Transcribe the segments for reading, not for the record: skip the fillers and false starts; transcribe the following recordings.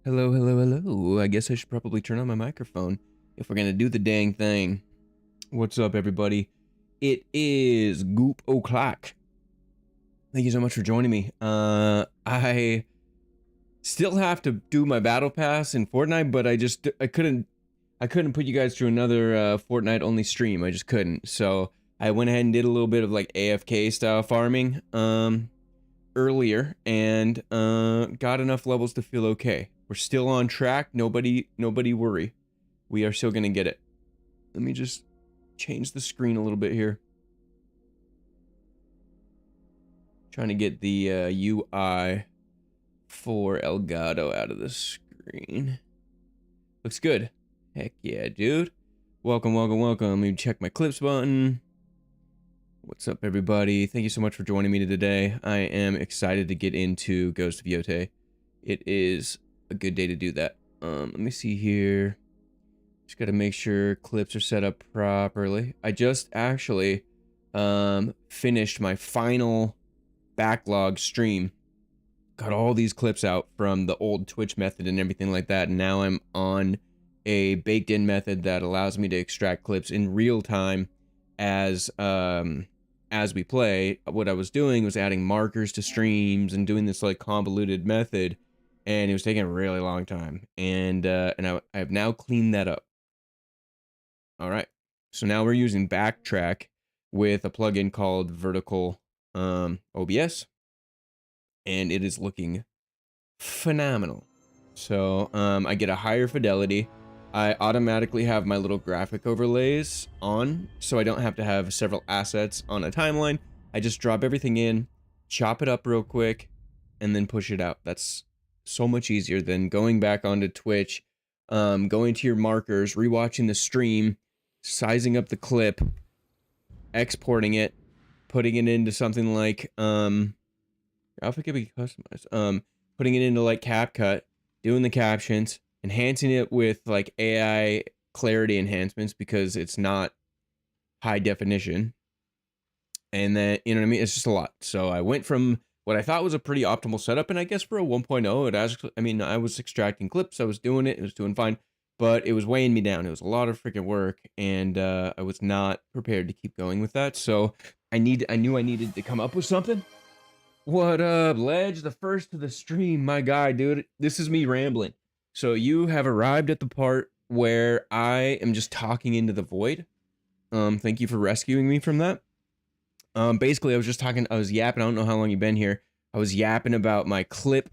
Hello, hello, hello. I guess I should probably turn on my microphone if we're gonna do the dang thing. What's up, everybody? It is Goop O'Clock. Thank you so much for joining me. I still have to do my battle pass in Fortnite, but I couldn't put you guys through another Fortnite only stream. I just couldn't. So I went ahead and did a little bit of like AFK style farming earlier and got enough levels to feel okay. We're still on track. Nobody worry. We are still gonna get it. Let me just change the screen a little bit here. Trying to get the UI for Elgato out of the screen. Looks good. Heck yeah, dude. Welcome, welcome, welcome. Let me check my clips button. What's up, everybody? Thank you so much for joining me today. I am excited to get into Ghost of Yotei. It is a good day to do that. Let me see here. Just got to make sure clips are set up properly. I just actually finished my final backlog stream. Got all these clips out from the old Twitch method and everything like that. And now I'm on a baked in method that allows me to extract clips in real time as we play. What I was doing was adding markers to streams and doing this like convoluted method, and it was taking a really long time. And I have now cleaned that up. All right, so now we're using Backtrack with a plugin called Vertical OBS, and it is looking phenomenal. So I get a higher fidelity. I automatically have my little graphic overlays on, so I don't have to have several assets on a timeline. I just drop everything in, chop it up real quick, and then push it out. That's so much easier than going back onto Twitch, going to your markers, rewatching the stream, sizing up the clip, exporting it, putting it into something like Alpha can be customized. Putting it into like CapCut, doing the captions, enhancing it with like AI clarity enhancements because it's not high definition. And then, you know what I mean? It's just a lot. So I went from what I thought was a pretty optimal setup, and I guess for a 1.0, it actually, I mean, I was extracting clips, I was doing it, it was doing fine, but it was weighing me down. It was a lot of freaking work, and I was not prepared to keep going with that. So I knew I needed to come up with something. What up, Ledge? The first to the stream, my guy, dude. This is me rambling. So you have arrived at the part where I am just talking into the void. Thank you for rescuing me from that. Basically, I was yapping. I don't know how long you've been here. I was yapping about my clip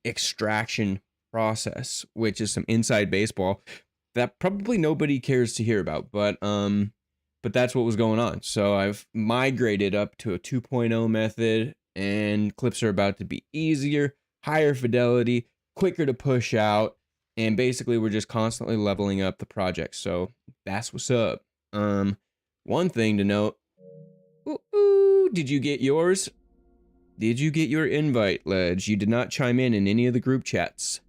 extraction process, which is some inside baseball that probably nobody cares to hear about, but that's what was going on. So I've migrated up to a 2.0 method, and clips are about to be easier, higher fidelity, quicker to push out, and basically we're just constantly leveling up the project. So that's what's up. One thing to note. Did you get yours? Did you get your invite, Ledge? You did not chime in any of the group chats.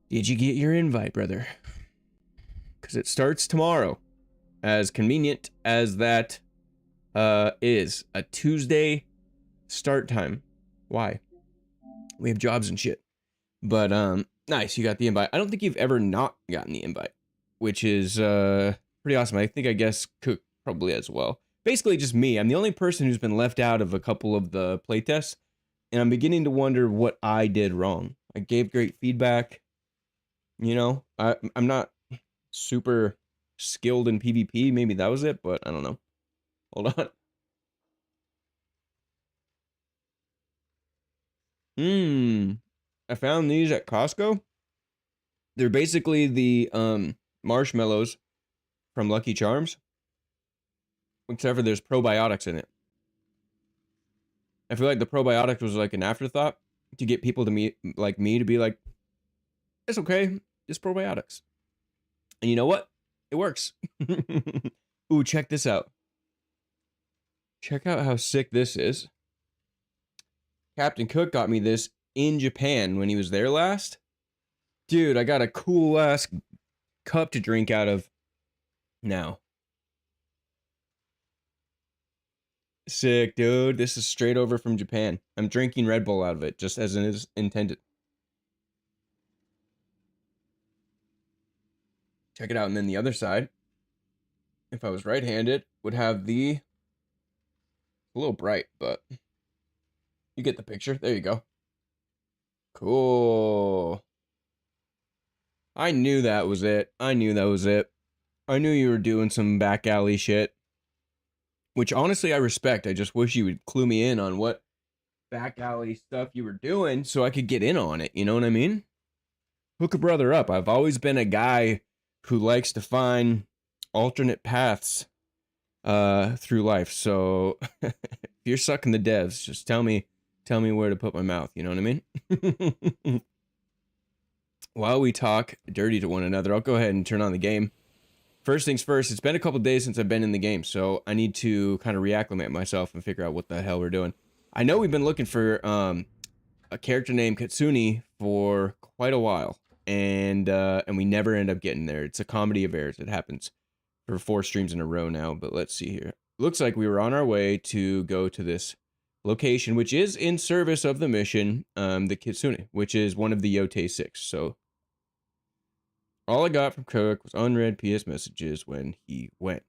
Did you get your invite, brother? Because it starts tomorrow. As convenient as that is. A Tuesday start time. Why? We have jobs and shit. But nice, you got the invite. I don't think you've ever not gotten the invite, which is pretty awesome. I think I guess Cook probably as well. Basically just me. I'm the only person who's been left out of a couple of the playtests, and I'm beginning to wonder what I did wrong. I gave great feedback. You know, I'm not super skilled in PvP. Maybe that was it, but I don't know. Hold on. I found these at Costco. They're basically the marshmallows from Lucky Charms, except for there's probiotics in it. I feel like the probiotics was like an afterthought to get people to me to be like, it's okay, it's probiotics. And you know what? It works. Ooh, check this out. Check out how sick this is. Captain Cook got me this in Japan when he was there last. Dude, I got a cool ass cup to drink out of now. Sick, dude. This is straight over from Japan. I'm drinking Red Bull out of it, just as it is intended. Check it out. And then the other side, if I was right-handed, would have a little bright, but you get the picture. There you go. Cool. I knew that was it. I knew that was it. I knew you were doing some back alley shit, which honestly I respect. I just wish you would clue me in on what back alley stuff you were doing so I could get in on it. You know what I mean? Hook a brother up. I've always been a guy who likes to find alternate paths through life. So if you're sucking the devs, just tell me where to put my mouth. You know what I mean? While we talk dirty to one another, I'll go ahead and turn on the game. First things first, it's been a couple days since I've been in the game, so I need to kind of reacclimate myself and figure out what the hell we're doing. I know we've been looking for a character named Katsuni for quite a while, and we never end up getting there. It's a comedy of errors. It happens for 4 streams in a row now, but let's see here. Looks like we were on our way to go to this location, which is in service of the mission, the Kitsune, which is one of the Yotei 6, so all I got from Cook was unread PS messages when he went.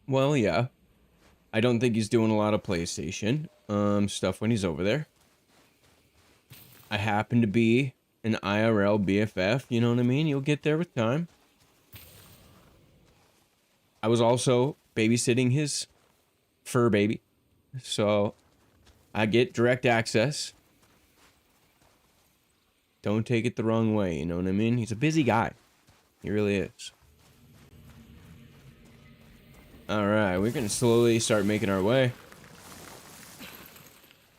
Well, yeah. I don't think he's doing a lot of PlayStation stuff when he's over there. I happen to be an IRL BFF, you know what I mean? You'll get there with time. I was also babysitting his fur baby, so I get direct access. Don't take it the wrong way, you know what I mean? He's a busy guy. He really is. Alright, we're gonna slowly start making our way.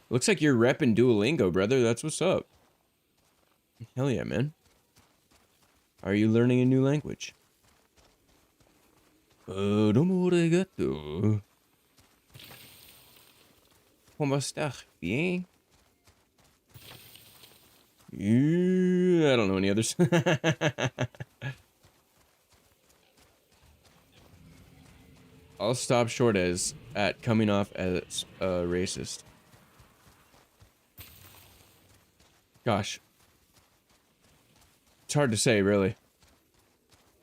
Looks like you're repping Duolingo, brother. That's what's up. Hell yeah, man. Are you learning a new language? Domo arigato. ¿Cómo estás? Bien? I don't know any others. I'll stop short at coming off as racist. Gosh. It's hard to say, really.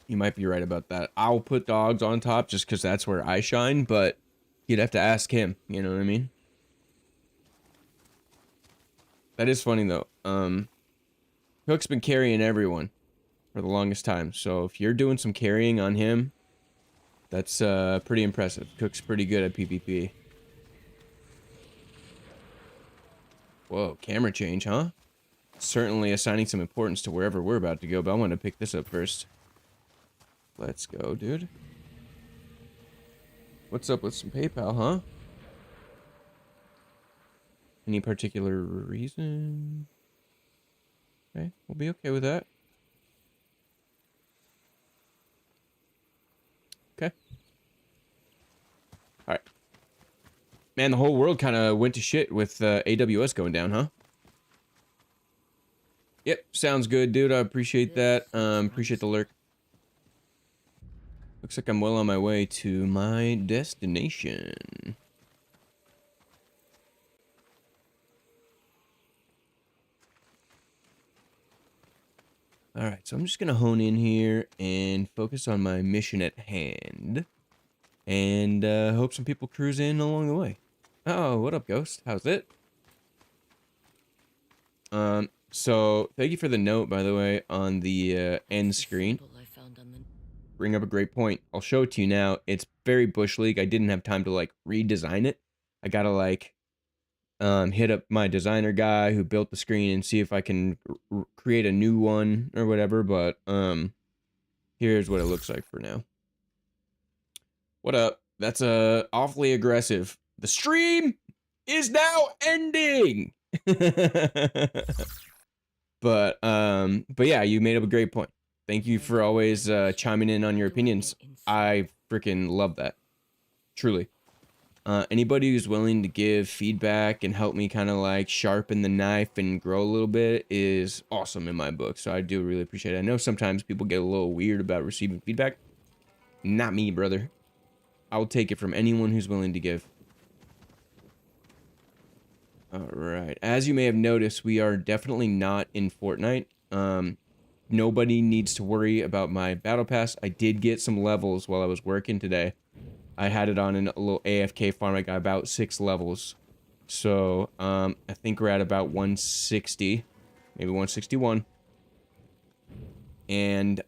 You might be right about that. I'll put dogs on top just because that's where I shine, but you'd have to ask him, you know what I mean? That is funny, though. Hook's been carrying everyone for the longest time, so if you're doing some carrying on him, that's pretty impressive. Cook's pretty good at PvP. Whoa, camera change, huh? Certainly assigning some importance to wherever we're about to go, but I want to pick this up first. Let's go, dude. What's up with some PayPal, huh? Any particular reason? Okay, we'll be okay with that. Okay. Alright. Man, the whole world kind of went to shit with AWS going down, huh? Yep, sounds good, dude. I appreciate that. Appreciate the lurk. Looks like I'm well on my way to my destination. Alright, so I'm just going to hone in here and focus on my mission at hand. And hope some people cruise in along the way. Oh, what up, Ghost? How's it? So thank you for the note, by the way, on the end screen. Bring up a great point. I'll show it to you now. It's very Bush League. I didn't have time to, like, redesign it. I gotta, like, hit up my designer guy who built the screen and see if I can create a new one or whatever, but here's what it looks like for now. What up? That's awfully aggressive. The stream is now ending. But yeah, you made up a great point. Thank you for always chiming in on your opinions. I freaking love that. Truly. Anybody who's willing to give feedback and help me kind of like sharpen the knife and grow a little bit is awesome in my book. So I do really appreciate it. I know sometimes people get a little weird about receiving feedback. Not me, brother. I'll take it from anyone who's willing to give. Alright. As you may have noticed, we are definitely not in Fortnite. nobody needs to worry about my battle pass. I did get some levels while I was working today. I had it on a little AFK farm. I got about 6 levels. So, I think we're at about 160, maybe 161. And,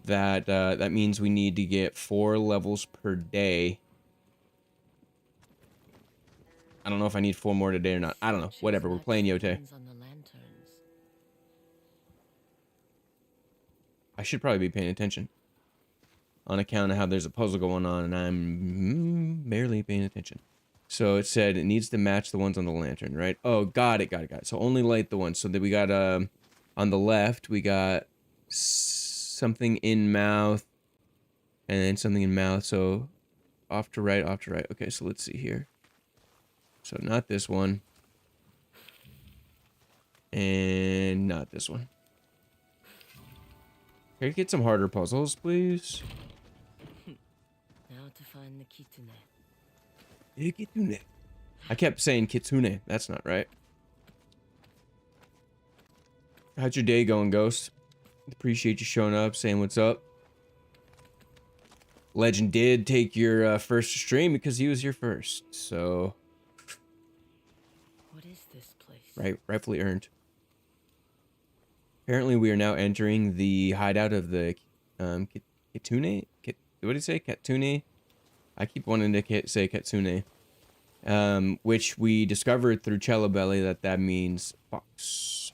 that means we need to get 4 levels per day. I don't know if I need 4 more today or not. I don't know. Whatever. We're playing Yotei. I should probably be paying attention. On account of how there's a puzzle going on and I'm barely paying attention. So it said it needs to match the ones on the lantern, right? Oh, got it. So only light the ones. So that we got, on the left, we got something in mouth. And then something in mouth. So off to right. Okay, so let's see here. So not this one. And not this one. Can I get some harder puzzles, please? Now to find the kitsune. Yeah, kitsune. I kept saying kitsune. That's not right. How's your day going, Ghost? Appreciate you showing up, saying what's up. Legend did take your first stream because he was your first, so... What is this place? Rightfully earned. Apparently we are now entering the hideout of the kitsune? What did he say? Kitsune? I keep wanting to say kitsune. Which we discovered through Cello Belly that means fox.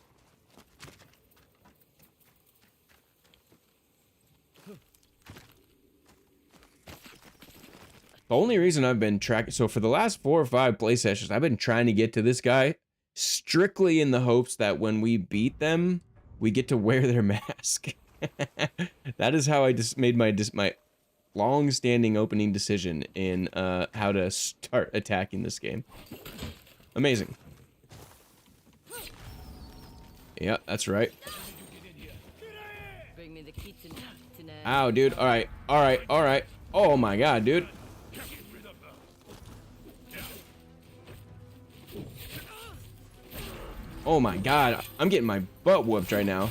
The only reason I've been tracking... So for the last 4 or 5 play sessions, I've been trying to get to this guy strictly in the hopes that when we beat them, we get to wear their mask. That is how I just made my long-standing opening decision in how to start attacking this game. Amazing. Yeah, that's right. Bring me the kitsune. Ow, dude. All right. Oh my god, dude. Oh my god, I'm getting my butt whooped right now.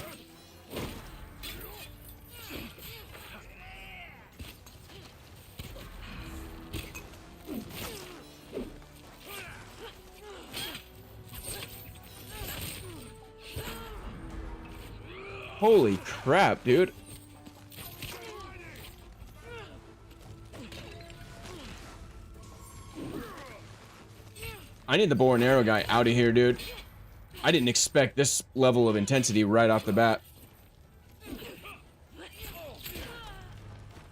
Holy crap, dude. I need the bow and arrow guy out of here, dude. I didn't expect this level of intensity right off the bat.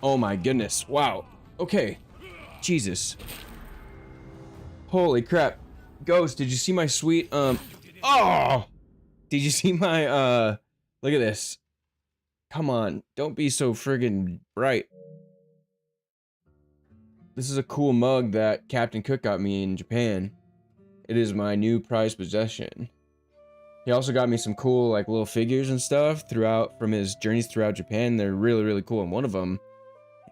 Oh my goodness. Wow. Okay. Jesus. Holy crap. Ghost, did you see my sweet, Oh! Did you see my, look at this. Come on. Don't be so friggin' bright. This is a cool mug that Captain Cook got me in Japan. It is my new prized possession. He also got me some cool, like, little figures and stuff from his journeys throughout Japan. They're really, really cool, and one of them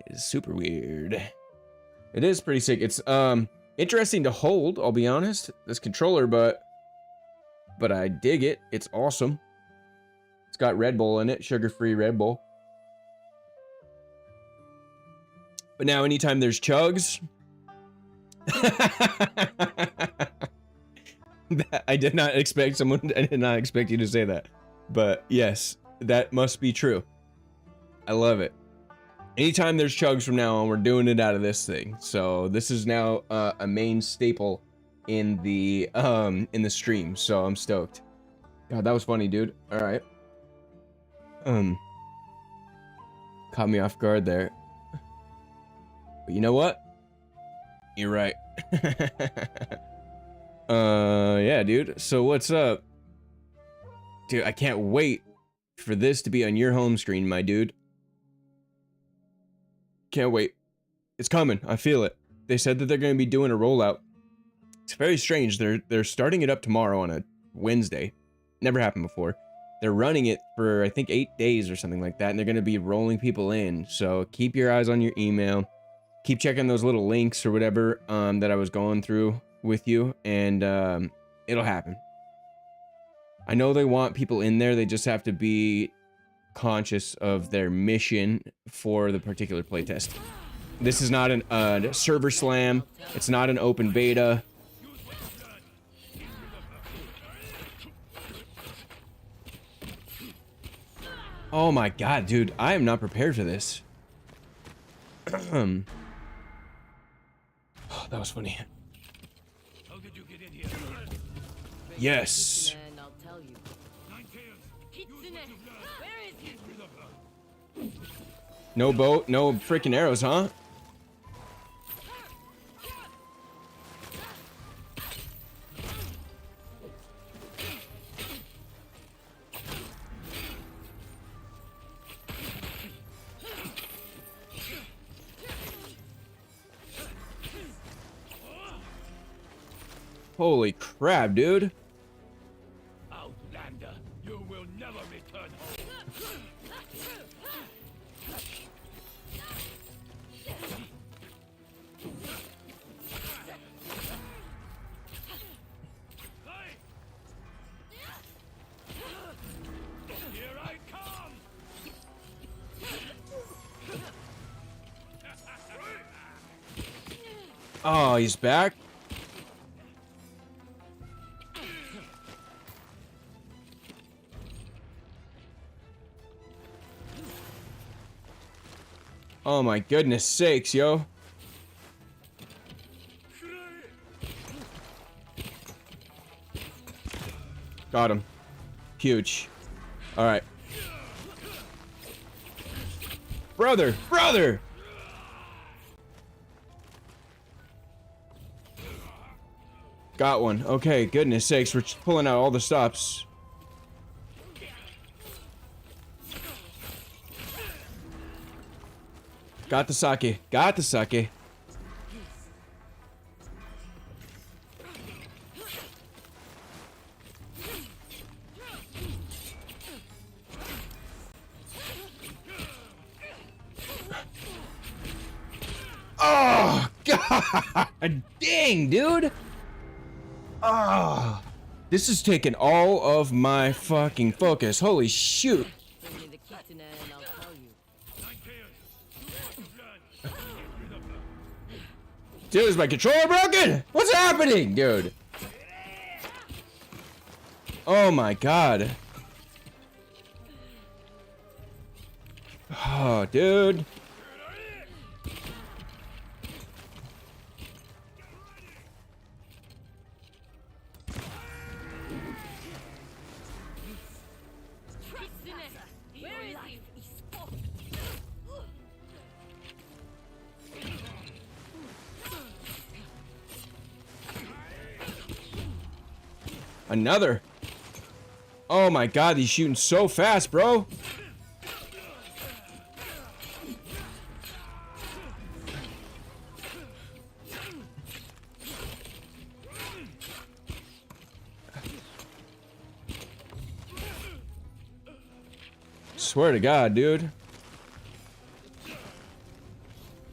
is super weird. It is pretty sick. It's, interesting to hold, I'll be honest, this controller, but I dig it. It's awesome. It's got Red Bull in it, sugar-free Red Bull. But now, anytime there's chugs... I did not expect you to say that. But yes, that must be true. I love it. Anytime there's chugs from now on, we're doing it out of this thing. So this is now a main staple in the stream. So I'm stoked. God, that was funny, dude. All right. Caught me off guard there. But you know what? You're right. Yeah, dude. So what's up? Dude, I can't wait for this to be on your home screen, my dude. Can't wait. It's coming. I feel it. They said that they're going to be doing a rollout. It's very strange. They're starting it up tomorrow on a Wednesday. Never happened before. They're running it for, I think, 8 days or something like that, and they're going to be rolling people in. So keep your eyes on your email. Keep checking those little links or whatever that I was going through with you, and it'll happen. I know they want people in there. They just have to be conscious of their mission for the particular playtest. This is not a server slam. It's not an open beta. Oh my god, dude. I am not prepared for this. Oh, that was funny. How did you get in here? Yes. And I'll tell you. Nine tails. Kitsune, where is he? Rid of her. No boat, no freaking arrows, huh? Holy crap, dude. Outlander, you will never return home. Here I come! Oh, he's back. Oh my goodness sakes, yo. Got him. Huge. All right. Brother, brother. Got one. Okay, goodness sakes, we're pulling out all the stops. Got the sake. Got the sake. Oh, God. Dang, dude. Ah. This is taking all of my fucking focus. Holy shoot. Bring me the kitsune and I'll tell you. Nine tails. Do what you've learned. Get rid of her. Dude, is my controller broken? What's happening, dude? Oh my god. Oh, dude. Kitsune, where is he? Another. Oh my god, he's shooting so fast, bro. Swear to God, dude.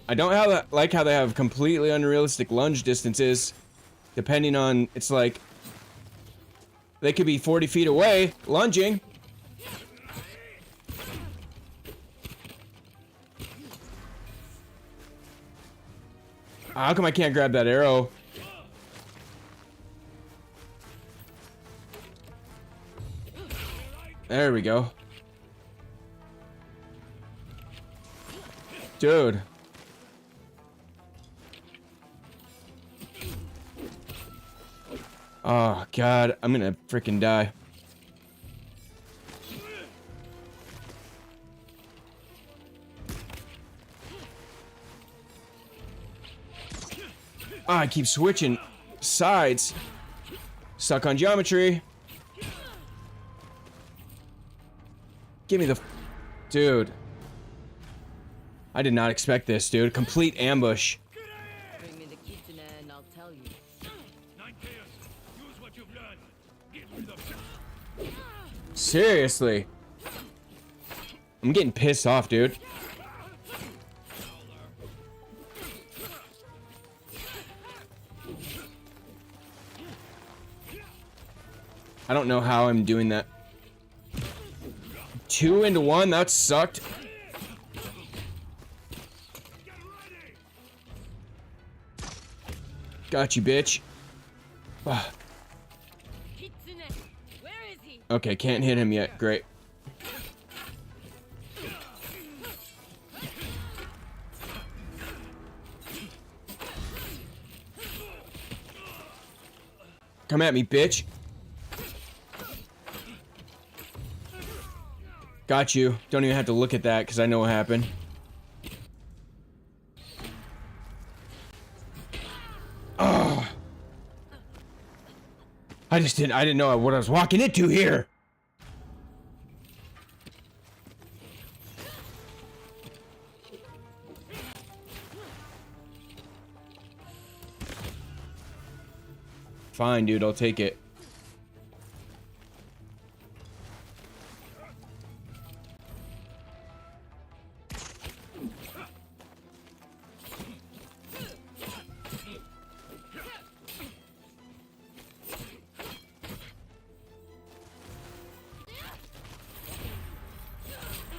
I don't like how they have completely unrealistic lunge distances. Depending on, it's like, they could be 40 feet away, lunging. How come I can't grab that arrow? There we go. Dude. Oh, God. I'm gonna freaking die. Oh, I keep switching sides. Stuck on geometry. Give me the... Dude. I did not expect this, dude. Complete ambush. Bring me the kitsune and I'll tell you. Nine tails. Use what you've learned. Get rid of her. Seriously. I'm getting pissed off, dude. I don't know how I'm doing that. 2 into 1? That sucked. Got you, bitch. Ah. Kitsune, where is he? Okay, can't hit him yet. Great. Come at me, bitch. Got you. Don't even have to look at that because I know what happened. Oh. I didn't know what I was walking into here. Fine, dude, I'll take it.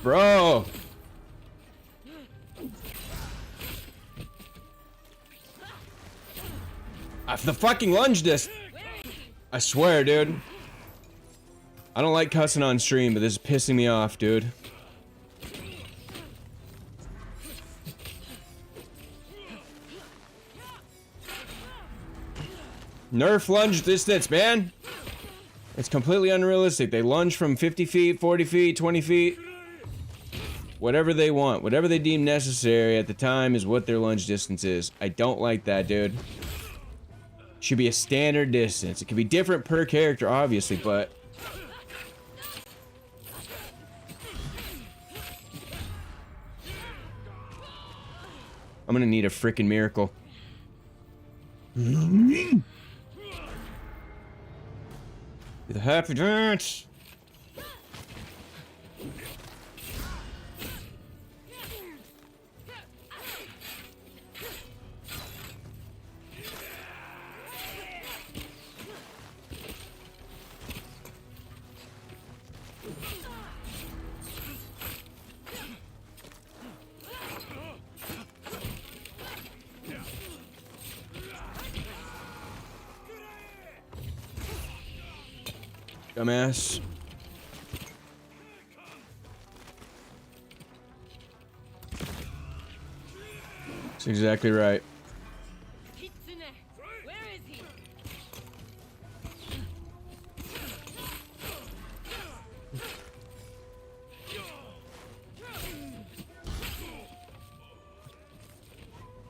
Bro! The fucking lunge disc! I swear, dude. I don't like cussing on stream, but this is pissing me off, dude. Nerf lunge distance, man! It's completely unrealistic. They lunge from 50 feet, 40 feet, 20 feet. Whatever they want. Whatever they deem necessary at the time is what their lunge distance is. I don't like that, dude. Should be a standard distance. It can be different per character, obviously, but... I'm gonna need a freaking miracle. The happy dance! Dumbass. That's exactly right. Kitsune, where is he?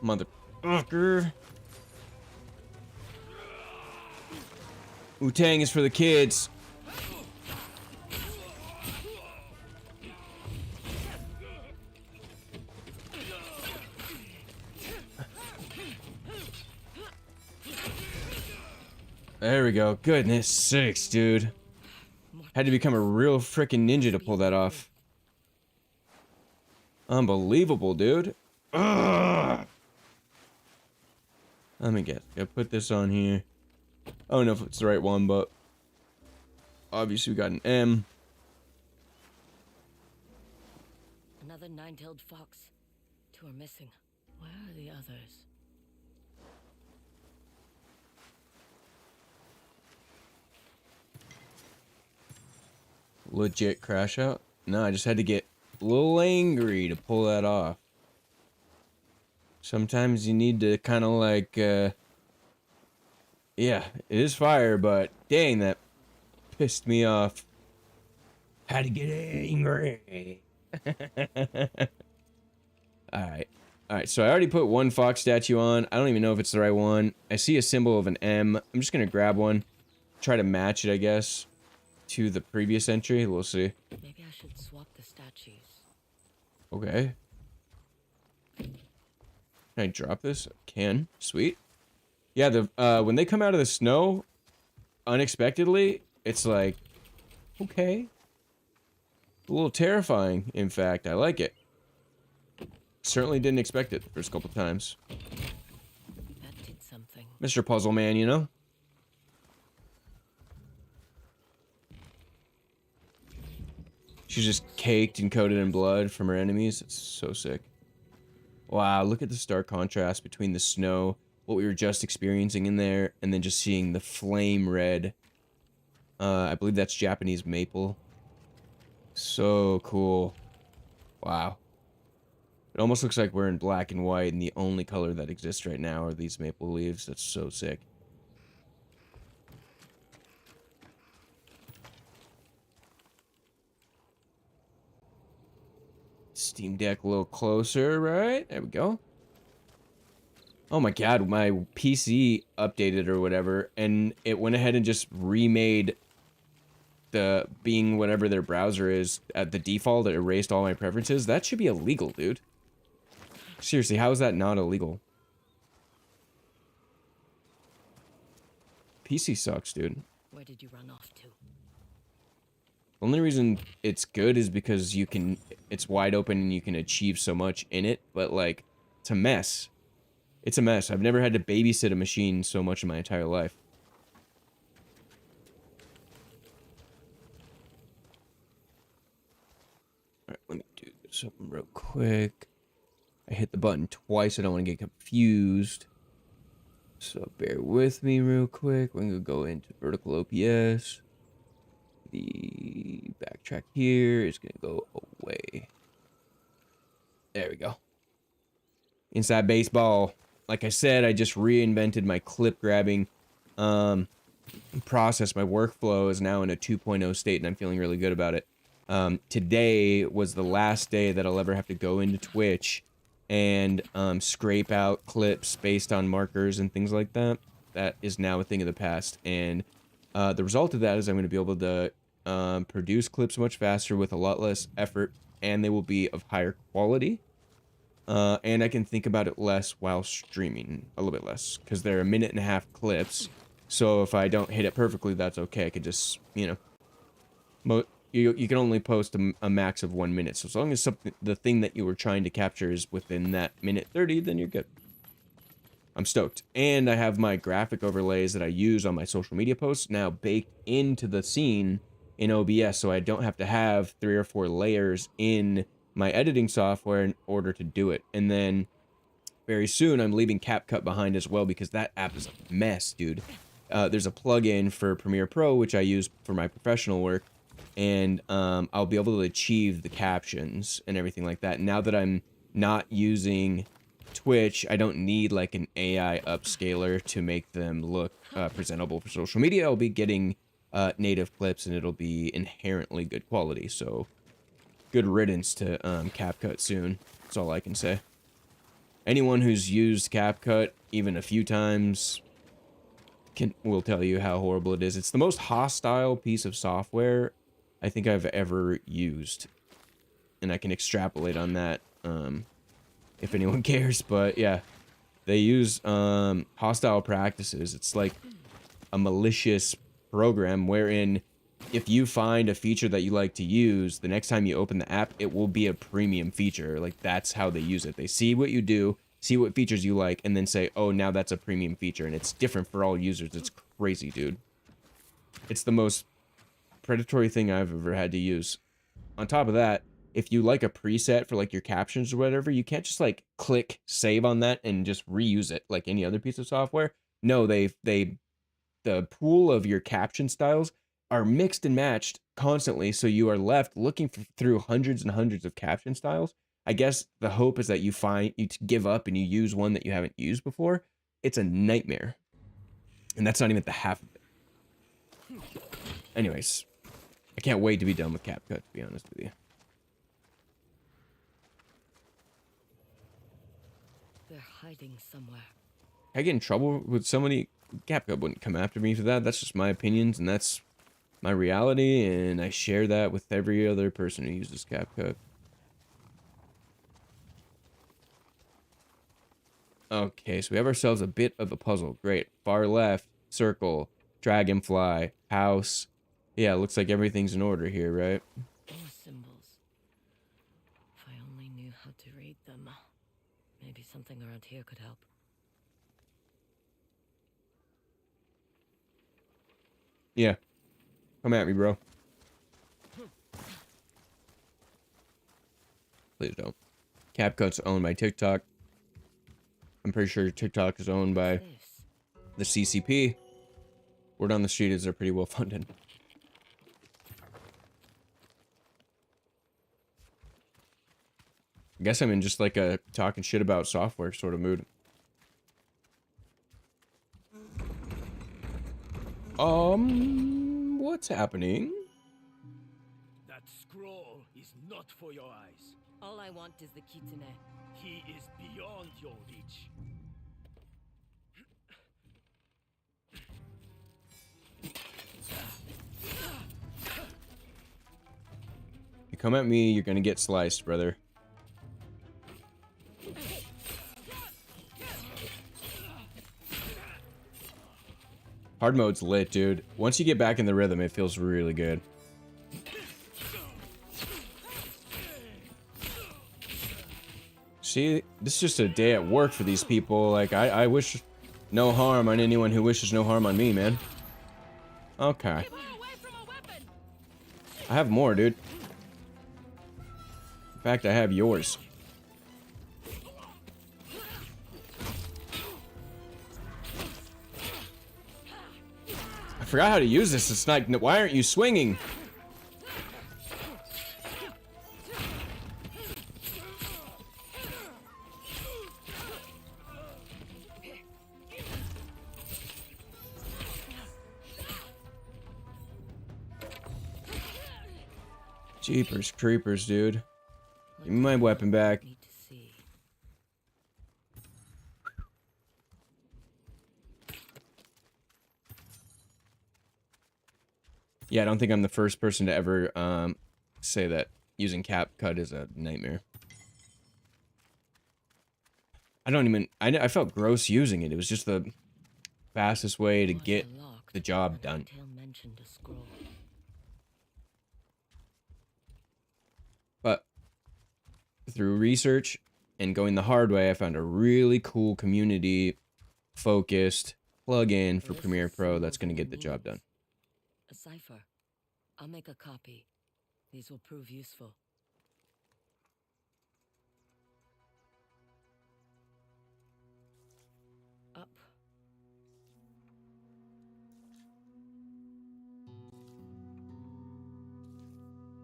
Motherfucker. Wu-Tang is for the kids. There we go. Goodness sakes, dude. Had to become a real freaking ninja to pull that off. Unbelievable, dude. Ugh. Let me guess. Gotta put this on here. I don't know if it's the right one, but obviously we got an M. Another nine-tailed fox. 2 are missing. Where are the others? Legit crash out? No, I just had to get a little angry to pull that off. Sometimes you need to kind of like, yeah, it is fire, but dang, that pissed me off. Had to get angry. Alright. Alright, so I already put one fox statue on. I don't even know if it's the right one. I see a symbol of an M. I'm just gonna grab one. Try to match it, I guess, to the previous entry. We'll see. Maybe I should swap the statues. Okay. Can I drop this? Can. Sweet. Yeah, the when they come out of the snow unexpectedly, it's like, okay. A little terrifying, in fact. I like it. Certainly didn't expect it the first couple times. That did something. Mr. Puzzle Man, you know? She's just caked and coated in blood from her enemies. It's so sick. Wow, look at the stark contrast between the snow, what we were just experiencing in there, and then just seeing the flame red. I believe that's Japanese maple. So cool. Wow. It almost looks like we're in black and white, and the only color that exists right now are these maple leaves. That's so sick. Steam Deck a little closer, right? There we go. Oh my god, my PC updated or whatever, and it went ahead and just remade the Bing whatever their browser is at the default. It erased all my preferences. That should be illegal, dude. Seriously, how is that not illegal? PC sucks, dude. Where did you run off to? The only reason it's good is because you can, it's wide open and you can achieve so much in it, but like, it's a mess. It's a mess. I've never had to babysit a machine so much in my entire life. Alright, let me do something real quick. I hit the button twice, I don't want to get confused. So bear with me real quick. We're going to go into vertical OPS. The backtrack here is going to go away. There we go. Inside baseball. Like I said, I just reinvented my clip grabbing process. My workflow is now in a 2.0 state, and I'm feeling really good about it. Today was the last day that I'll ever have to go into Twitch and scrape out clips based on markers and things like that. That is now a thing of the past, and the result of that is I'm going to be able to produce clips much faster with a lot less effort, and they will be of higher quality. And I can think about it less while streaming, a little bit less, because they're 1.5-minute clips. So if I don't hit it perfectly, that's okay. I could just, you know, you can only post a max of 1 minute. So as long as the thing that you were trying to capture is within that 1:30, then you're good. I'm stoked. And I have my graphic overlays that I use on my social media posts now baked into the scene in OBS, so I don't have to have 3 or 4 layers in my editing software in order to do it. And then very soon I'm leaving CapCut behind as well, because that app is a mess, dude. There's a plugin for Premiere Pro, which I use for my professional work, and I'll be able to achieve the captions and everything like that. Now that I'm not using Twitch, I don't need like an AI upscaler to make them look presentable for social media. I'll be getting native clips, and it'll be inherently good quality. So good riddance to CapCut soon. That's all I can say. Anyone who's used CapCut even a few times will tell you how horrible it is. It's the most hostile piece of software I think I've ever used, and I can extrapolate on that if anyone cares. But yeah, they use hostile practices. It's like a malicious program wherein if you find a feature that you like to use, the next time you open the app, it will be a premium feature. Like, that's how they use it. They see what you do, see what features you like, and then say, oh, now that's a premium feature. And it's different for all users. It's crazy, dude. It's the most predatory thing I've ever had to use. On top of that, if you like a preset for like your captions or whatever, you can't just like click save on that and just reuse it like any other piece of software. No, the pool of your caption styles are mixed and matched constantly, so you are left looking through hundreds and hundreds of caption styles. I guess the hope is that you give up and you use one that you haven't used before. It's a nightmare, and that's not even the half of it. Anyways, I can't wait to be done with CapCut, to be honest with you. They're hiding somewhere. I get in trouble with somebody, CapCut wouldn't come after me for that. That's just my opinions, and that's my reality, and I share that with every other person who uses CapCut. Okay, so we have ourselves a bit of a puzzle. Great. Far left, circle, dragonfly, house. Yeah, looks like everything's in order here, right? More symbols. If I only knew how to read them, maybe something around here could help. Yeah. Come at me, bro. Please don't. CapCut's owned by TikTok. I'm pretty sure TikTok is owned by This. the CCP. Word on the street is they're pretty well funded. I guess I'm in just like a talking shit about software sort of mood. What's happening? That scroll is not for your eyes. All I want is the kitsune. He is beyond your reach. You come at me, you're gonna get sliced, brother. Hard mode's lit, dude. Once you get back in the rhythm, it feels really good. See, this is just a day at work for these people. Like, I wish no harm on anyone who wishes no harm on me, man. Okay. I have more, dude. In fact, I have yours. I forgot how to use this. It's like, why aren't you swinging? Jeepers creepers, dude. Give me my weapon back. Need to see. Yeah, I don't think I'm the first person to ever say that using CapCut is a nightmare. I felt gross using it. It was just the fastest way to Was get locked, the job and done. Yotei mentioned a scroll. But through research and going the hard way, I found a really cool community-focused plugin for This Premiere is Pro that's symbols going to and get the job done. meanings. A cipher. I'll make a copy. These will prove useful. Up.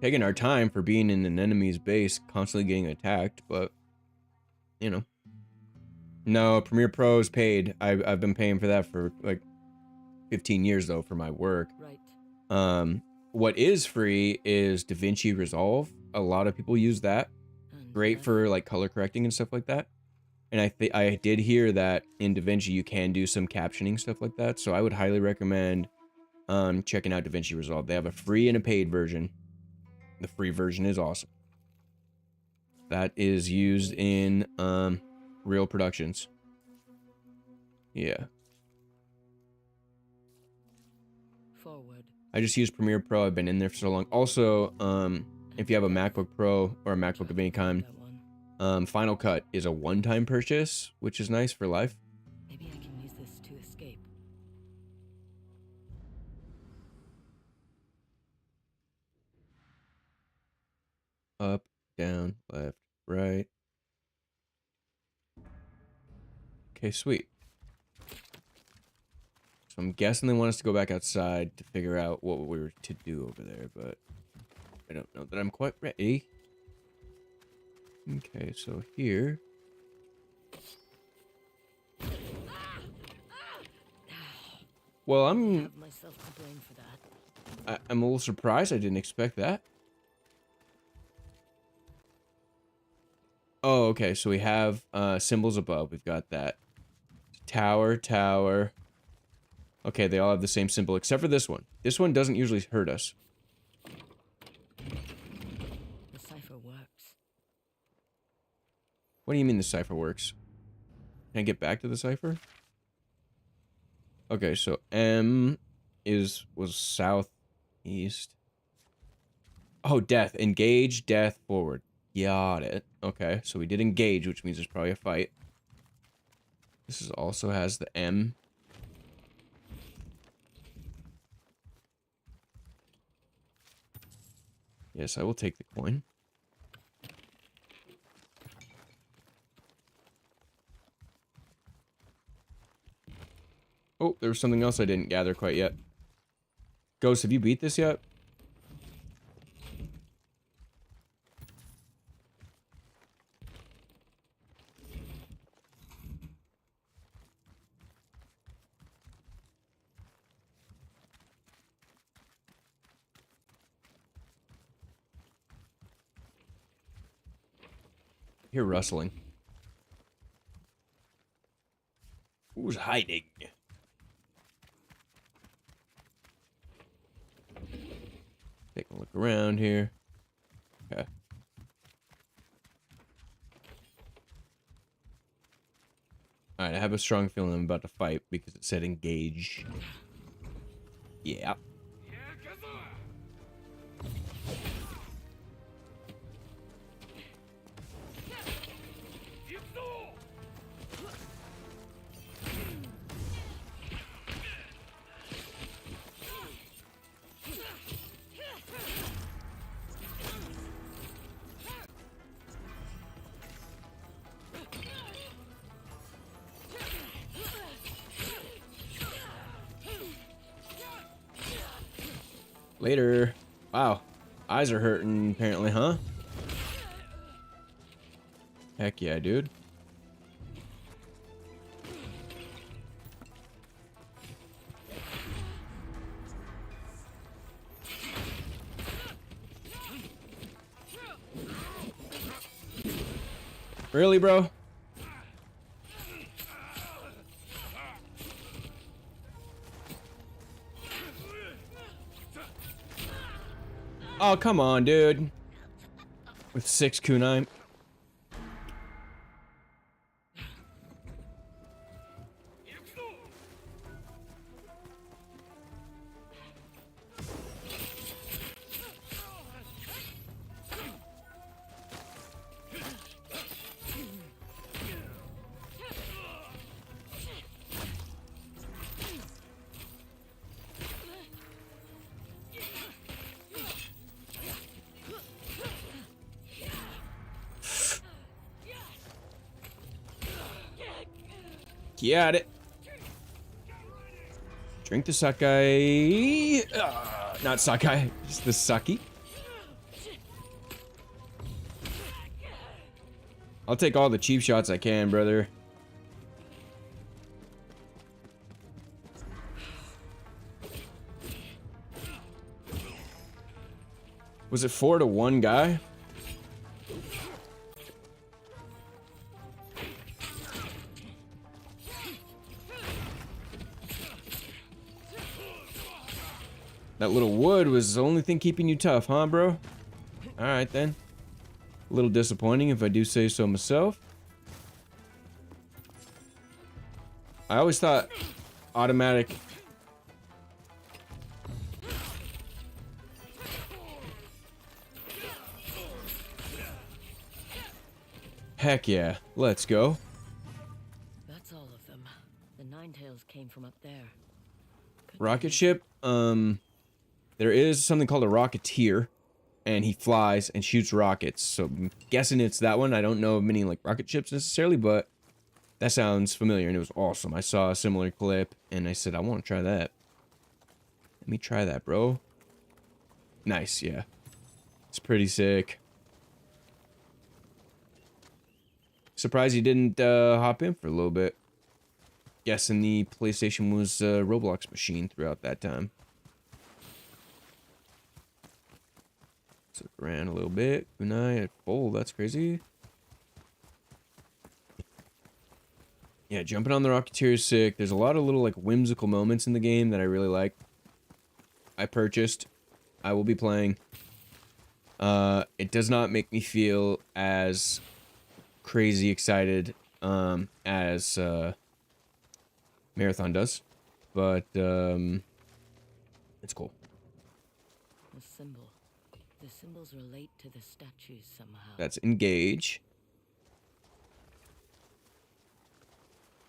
Taking our time for being in an enemy's base, constantly getting attacked, but, you know. No, Premiere Pro is paid. I've been paying for that for, like, 15 years, though, for my work. Right. What is free is DaVinci Resolve. A lot of people use that. And Great left. for, like, color correcting and stuff like that. And I did hear that in DaVinci you can do some captioning stuff like that. So I would highly recommend checking out DaVinci Resolve. They have a free and a paid version. The free version is awesome. That is used in real productions. Yeah. Forward. I just use Premiere Pro. I've been in there for so long. Also, if you have a MacBook Pro or a MacBook of any kind, That one. Final Cut is a one-time purchase, which is nice for life. Maybe I can use this to escape. Up, down, left, right. Okay, sweet. So I'm guessing they want us to go back outside to figure out what we were to do over there, but I don't know that I'm quite ready. Okay, so here. Well, I I'm have myself to blame for that. I'm a little surprised. I didn't expect that. Oh, okay. So we have symbols above. We've got that. Tower, tower. Okay, they all have the same symbol except for this one. This one doesn't usually hurt us. The cipher works. What do you mean the cipher works? Can I get back to the cipher? Okay, so M was southeast. Oh, death. Engage, death, forward. Got it. Okay, so we did engage, which means there's probably a fight. This also has the M. Yes, I will take the coin. there was something else I didn't gather quite yet. Ghost, have you beat this yet? I hear rustling. Who's hiding? Take a look around here. Okay. Alright, I have a strong feeling I'm about to fight because it said engage. Yeah. Later. Wow. Eyes are hurting, apparently, huh? Heck yeah, dude. Really, bro? Oh, come on, dude. With 6 kunai. Get it. Drink the sake. Not sake, just the sake. I'll take all the cheap shots I can, brother. Was it 4 to 1 guy? That little wood was the only thing keeping you tough, huh, bro? Alright, then. A little disappointing, if I do say so myself. I always thought automatic... Heck yeah. Let's go. That's all of them. The Ninetails came from up there. Rocket ship? There is something called a rocketeer, and he flies and shoots rockets. So I'm guessing it's that one. I don't know of many like rocket ships necessarily, but that sounds familiar and it was awesome. I saw a similar clip and I said, I want to try that. Let me try that, bro. Nice, yeah. It's pretty sick. Surprised you didn't hop in for a little bit. Guessing the PlayStation was a Roblox machine throughout that time. Let's look around a little bit. Kunai at full, that's crazy. Yeah, jumping on the Rocketeer is sick. There's a lot of little like whimsical moments in the game that I really like. I purchased. I will be playing. It does not make me feel as crazy excited as Marathon does, but it's cool. The symbol. The symbols relate to the statues somehow. That's engage.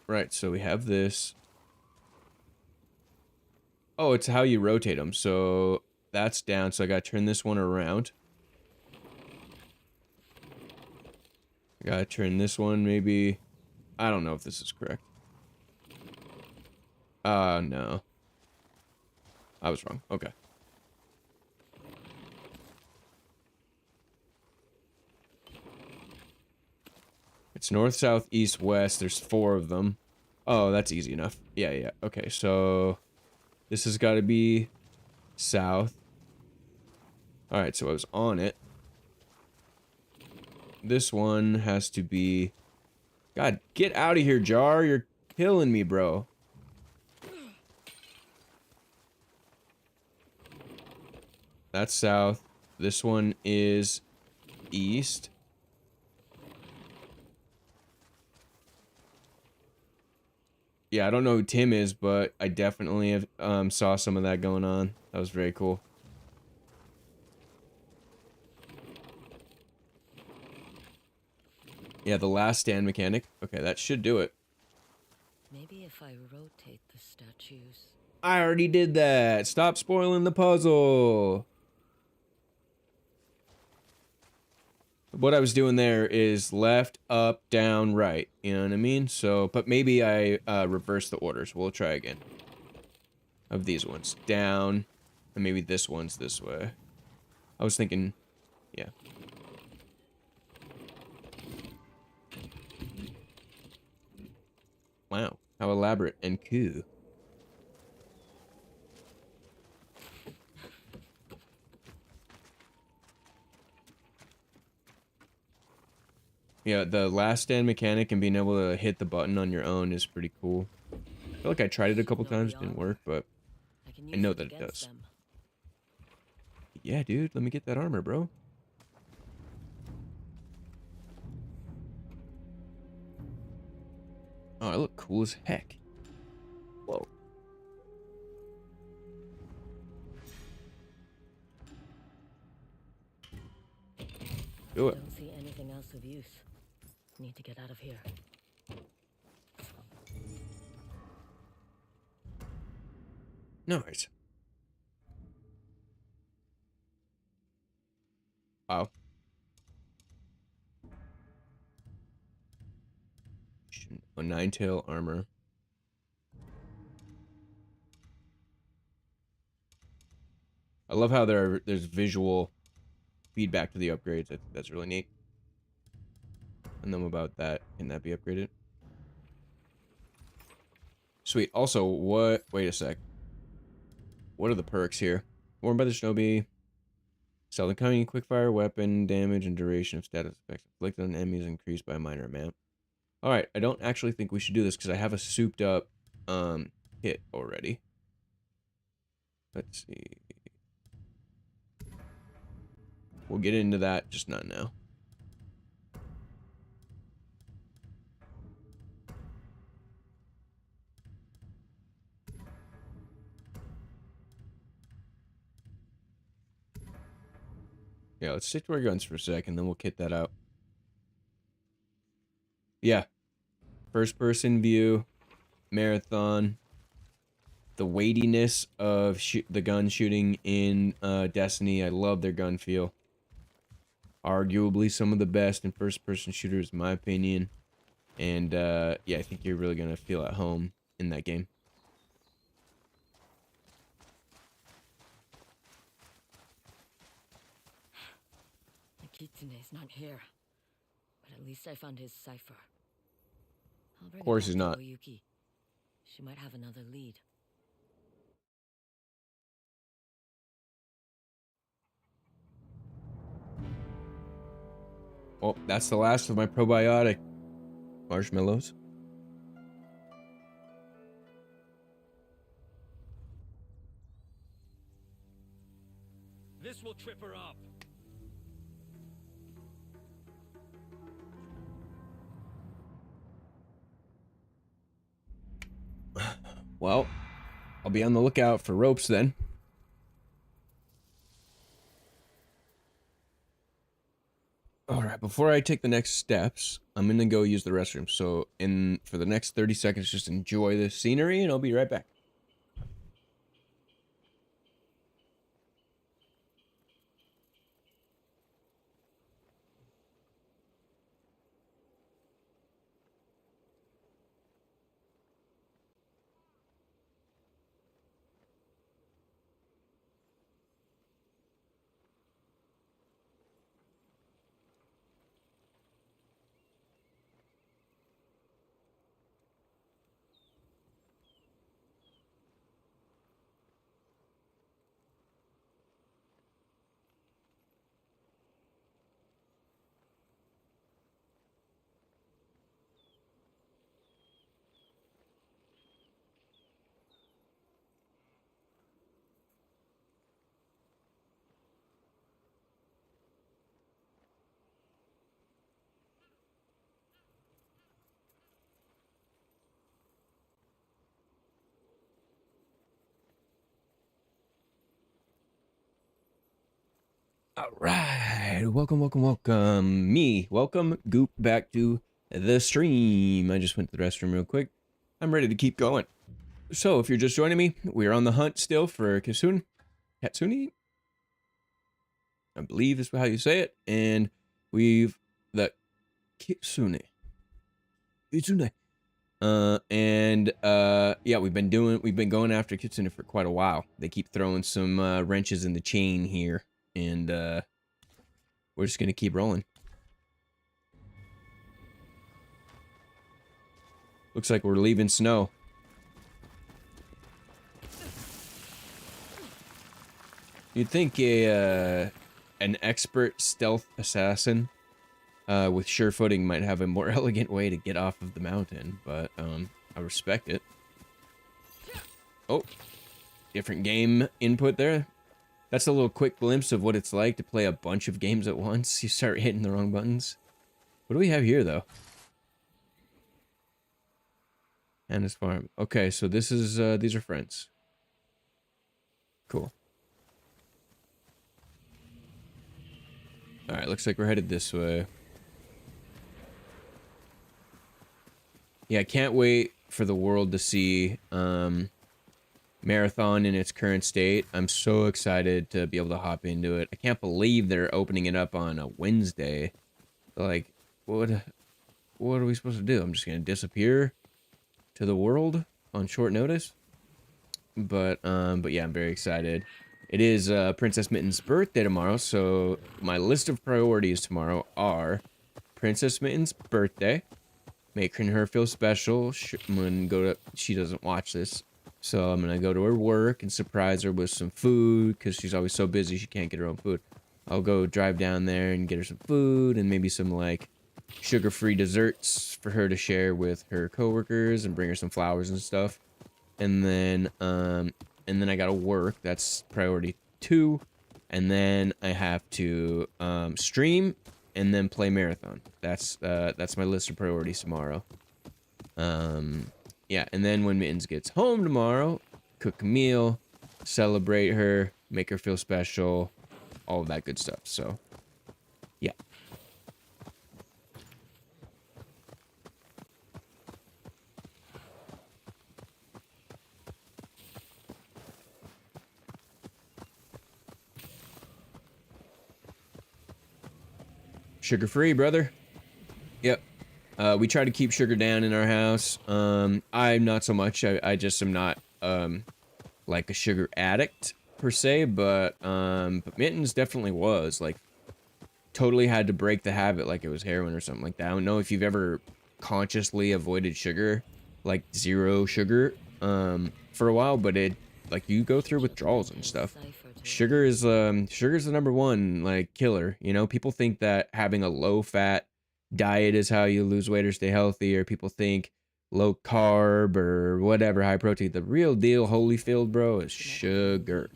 Right, so we have this. Oh, it's how you rotate them. So that's down, so I gotta turn this one around. I gotta turn this one maybe. I don't know if this is correct. No. I was wrong. Okay. It's north, south, east, west. There's 4 of them. Oh, that's easy enough. Yeah, yeah. Okay, so this has got to be south. All right, so I was on it. This one has to be... God, get out of here, Jar. You're killing me, bro. That's south. This one is east. Yeah, I don't know who Tim is, but I definitely have, saw some of that going on. That was very cool. Yeah, the last stand mechanic. Okay, that should do it. Maybe if I rotate the statues. I already did that. Stop spoiling the puzzle. What I was doing there is left, up, down, right. You know what I mean? So, but maybe I reversed the orders. We'll try again. Of these ones. Down. And maybe this one's this way. I was thinking, yeah. Wow. How elaborate and cool. Yeah, the last stand mechanic and being able to hit the button on your own is pretty cool. I feel like I tried it a couple times, didn't work, but I know that it does. Them. Yeah, dude, let me get that armor, bro. Oh, I look cool as heck. Whoa. Do it. Don't see anything else of use. Need to get out of here. Nice. Wow. A 9-tail armor. I love how there's visual feedback to the upgrades. I think that's really neat. And then about that, can that be upgraded? Sweet. Also, what? Wait a sec. What are the perks here? Worn by the Shinobi. Seldom coming quickfire, weapon damage, and duration of status effects inflicted on enemies increased by a minor amount. Alright, I don't actually think we should do this because I have a souped up kit already. Let's see. We'll get into that, just not now. Yeah, let's stick to our guns for a second, then we'll kit that out. Yeah. First person view, marathon. The weightiness of the gun shooting in Destiny. I love their gun feel. Arguably some of the best in first person shooters, in my opinion. And yeah, I think you're really going to feel at home in that game. The Kitsune's not here. But at least I found his cipher. I'll bring Of course it he's back not. to Oyuki. She might have another lead. Well, that's the last of my probiotic marshmallows. This will trip her up. Well, I'll be on the lookout for ropes then. Alright, before I take the next steps, I'm gonna go use the restroom. So for the next 30 seconds, just enjoy the scenery and I'll be right back. All right, welcome. Welcome, Goop, back to the stream. I just went to the restroom real quick. I'm ready to keep going. So, if you're just joining me, we're on the hunt still for Katsuni. I believe is how you say it, and we've the Kitsune. Yeah, we've been going after Kitsune for quite a while. They keep throwing some wrenches in the chain here, and we're just gonna keep rolling. Looks like we're leaving snow. You'd think an expert stealth assassin with sure footing might have a more elegant way to get off of the mountain, but I respect it. Oh, different game input there. That's a little quick glimpse of what it's like to play a bunch of games at once. You start hitting the wrong buttons. What do we have here, though? Anna's farm. Okay, so this is these are friends. Cool. All right, looks like we're headed this way. Yeah, I can't wait for the world to see Marathon in its current state. I'm so excited to be able to hop into it. I can't believe they're opening it up on a Wednesday. Like, what are we supposed to do? I'm just gonna disappear to the world on short notice? But yeah, I'm very excited. It is Princess Mitten's birthday tomorrow, so my list of priorities tomorrow are Princess Mitten's birthday, making her feel special. I'm gonna go to. She doesn't watch this, so I'm gonna go to her work and surprise her with some food because she's always so busy she can't get her own food. I'll go drive down there and get her some food and maybe some like sugar-free desserts for her to share with her coworkers and bring her some flowers and stuff. And then I gotta work. That's priority 2. And then I have to stream and then play Marathon. That's my list of priorities tomorrow. Yeah, and then when Mittens gets home tomorrow, cook a meal, celebrate her, make her feel special, all of that good stuff. So, yeah. Sugar-free, brother. Yep. We try to keep sugar down in our house. I'm not so much. I just am not like a sugar addict per se, but Mittens definitely was like totally had to break the habit like it was heroin or something like that. I don't know if you've ever consciously avoided sugar, like zero sugar, for a while, but it like you go through withdrawals and stuff. Sugar is the number one like killer. You know, people think that having a low fat diet is how you lose weight or stay healthy, or people think low carb or whatever, high protein. The real deal, Holyfield, bro, is sugar.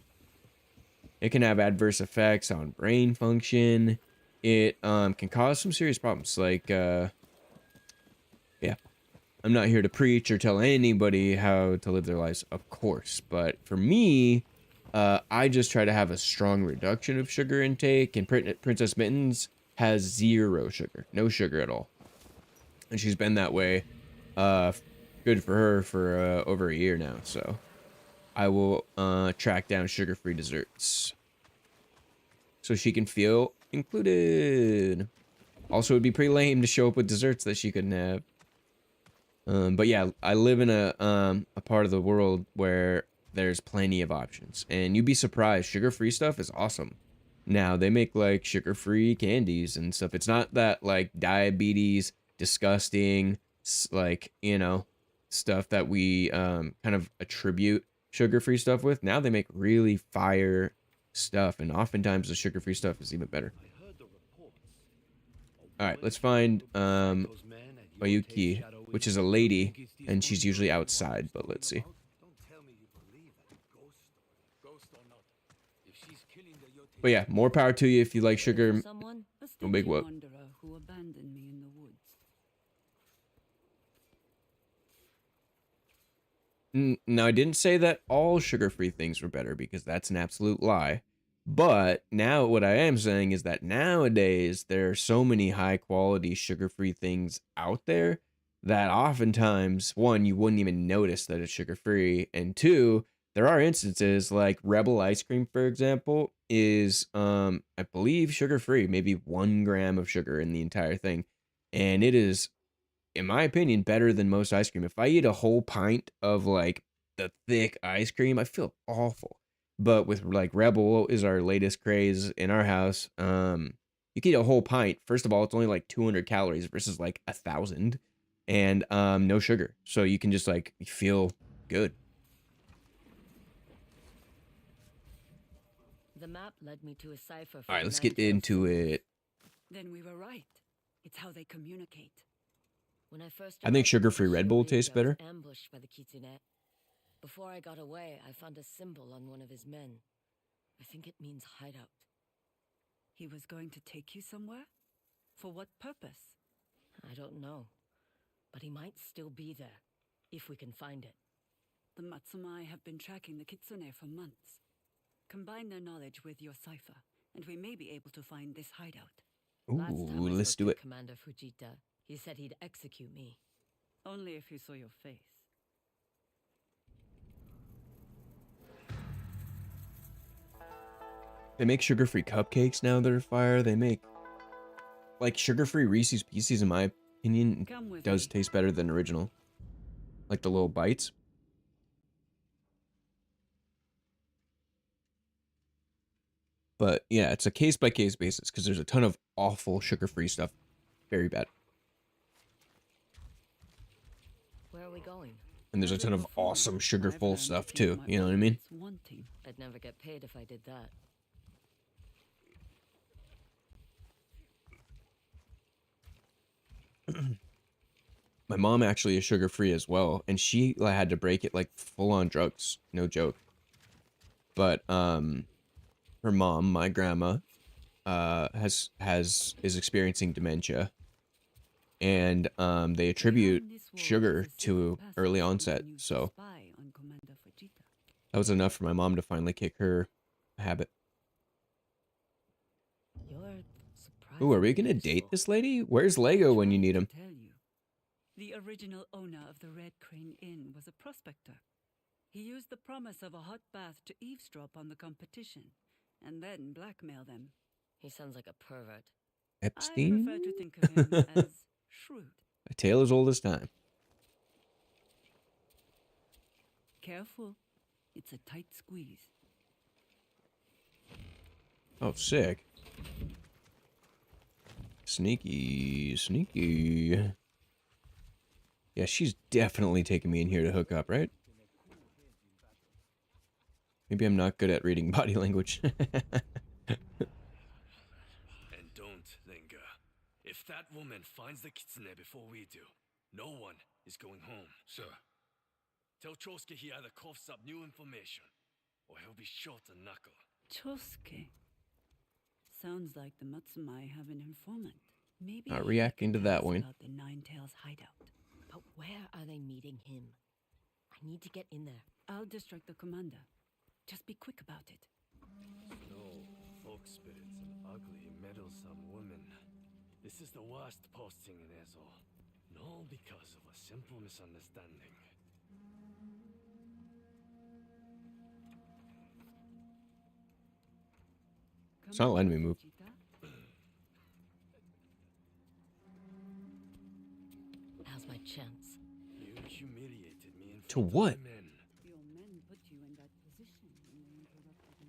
It can have adverse effects on brain function. It can cause some serious problems. Like, yeah, I'm not here to preach or tell anybody how to live their lives, of course. But for me, I just try to have a strong reduction of sugar intake. And Princess Mittens has zero sugar, no sugar at all. And she's been that way, good for her for over a year now. So I will track down sugar-free desserts so she can feel included. Also, it'd be pretty lame to show up with desserts that she couldn't have. But yeah, I live in a part of the world where there's plenty of options, and you'd be surprised. Sugar-free stuff is awesome. Now they make like sugar-free candies and stuff. It's not that like diabetes, disgusting, like, you know, stuff that we kind of attribute sugar-free stuff with. Now they make really fire stuff, and oftentimes the sugar-free stuff is even better. All right, let's find Oyuki, which is a lady, and she's usually outside, but let's see. But yeah, more power to you if you like sugar. No big whoop. No, I didn't say that all sugar-free things were better, because that's an absolute lie. But now what I am saying is that nowadays there are so many high quality sugar-free things out there that oftentimes, one, you wouldn't even notice that it's sugar-free, and two, there are instances like Rebel ice cream, for example, is I believe sugar-free, maybe 1 gram of sugar in the entire thing. And it is, in my opinion, better than most ice cream. If I eat a whole pint of like the thick ice cream, I feel awful. But with like Rebel is our latest craze in our house. You can eat a whole pint. First of all, it's only like 200 calories versus like 1,000, and no sugar, so you can just like feel good. The map led me to a cipher for All right, the let's get nine-tailed into symbols. it. Then we were right. It's how they communicate. When I first I think arrived at sugar-free Red Bull Shuri, tastes I was better. ambushed by the kitsune. Before I got away, I found a symbol on one of his men. I think it means hideout. He was going to take you somewhere? For what purpose? I don't know, but he might still be there, if we can find it. The Matsumai have been tracking the kitsune for months. Combine their knowledge with your cipher, and we may be able to find this hideout. Last time Ooh, I let's spoke do to it. Commander Fujita, he said he'd execute me. Only if he saw your face. They make sugar-free cupcakes now that are fire. They make like sugar-free Reese's Pieces, in my opinion, Come with does me. taste better than original. Like the little bites. But yeah, it's a case-by-case basis because there's a ton of awful sugar-free stuff. Very bad. Where are we going? And there's a ton of awesome sugar-full stuff too. You know what I mean? Wanting. I'd never get paid if I did that. My mom actually is sugar-free as well, and she had to break it like full-on drugs. No joke. But her mom, my grandma, is experiencing dementia, and they attribute sugar to early onset. So that was enough for my mom to finally kick her habit. You're Ooh, are we surprisingly gonna date useful. this lady? Where's Lego when you need him? Tell you. The original owner of the Red Crane Inn was a prospector. He used the promise of a hot bath to eavesdrop on the competition, and then blackmail them. He sounds like a pervert. Epstein? I prefer to think of him as shrewd. A tale as old as time. Careful. It's a tight squeeze. Oh, sick. Sneaky, sneaky. Yeah, she's definitely taking me in here to hook up, right? Maybe I'm not good at reading body language. And don't linger. If that woman finds the kitsune before we do, no one is going home. Sir. Tell Chosuke he either coughs up new information, or he'll be shot a knuckle. Chosuke. Sounds like the Matsumai have an informant. Maybe Not he reacting can to that tell us one. about the Nine Tails hideout. But where are they meeting him? I need to get in there. I'll distract the commander. Just be quick about it. No, folk spirits and ugly, meddlesome women. This is the worst posting in Ezo. No, because of a simple misunderstanding. It's not letting me move. Now's my chance. You humiliated me in To front what? of my men. Your men put you in that position when they interrupted me.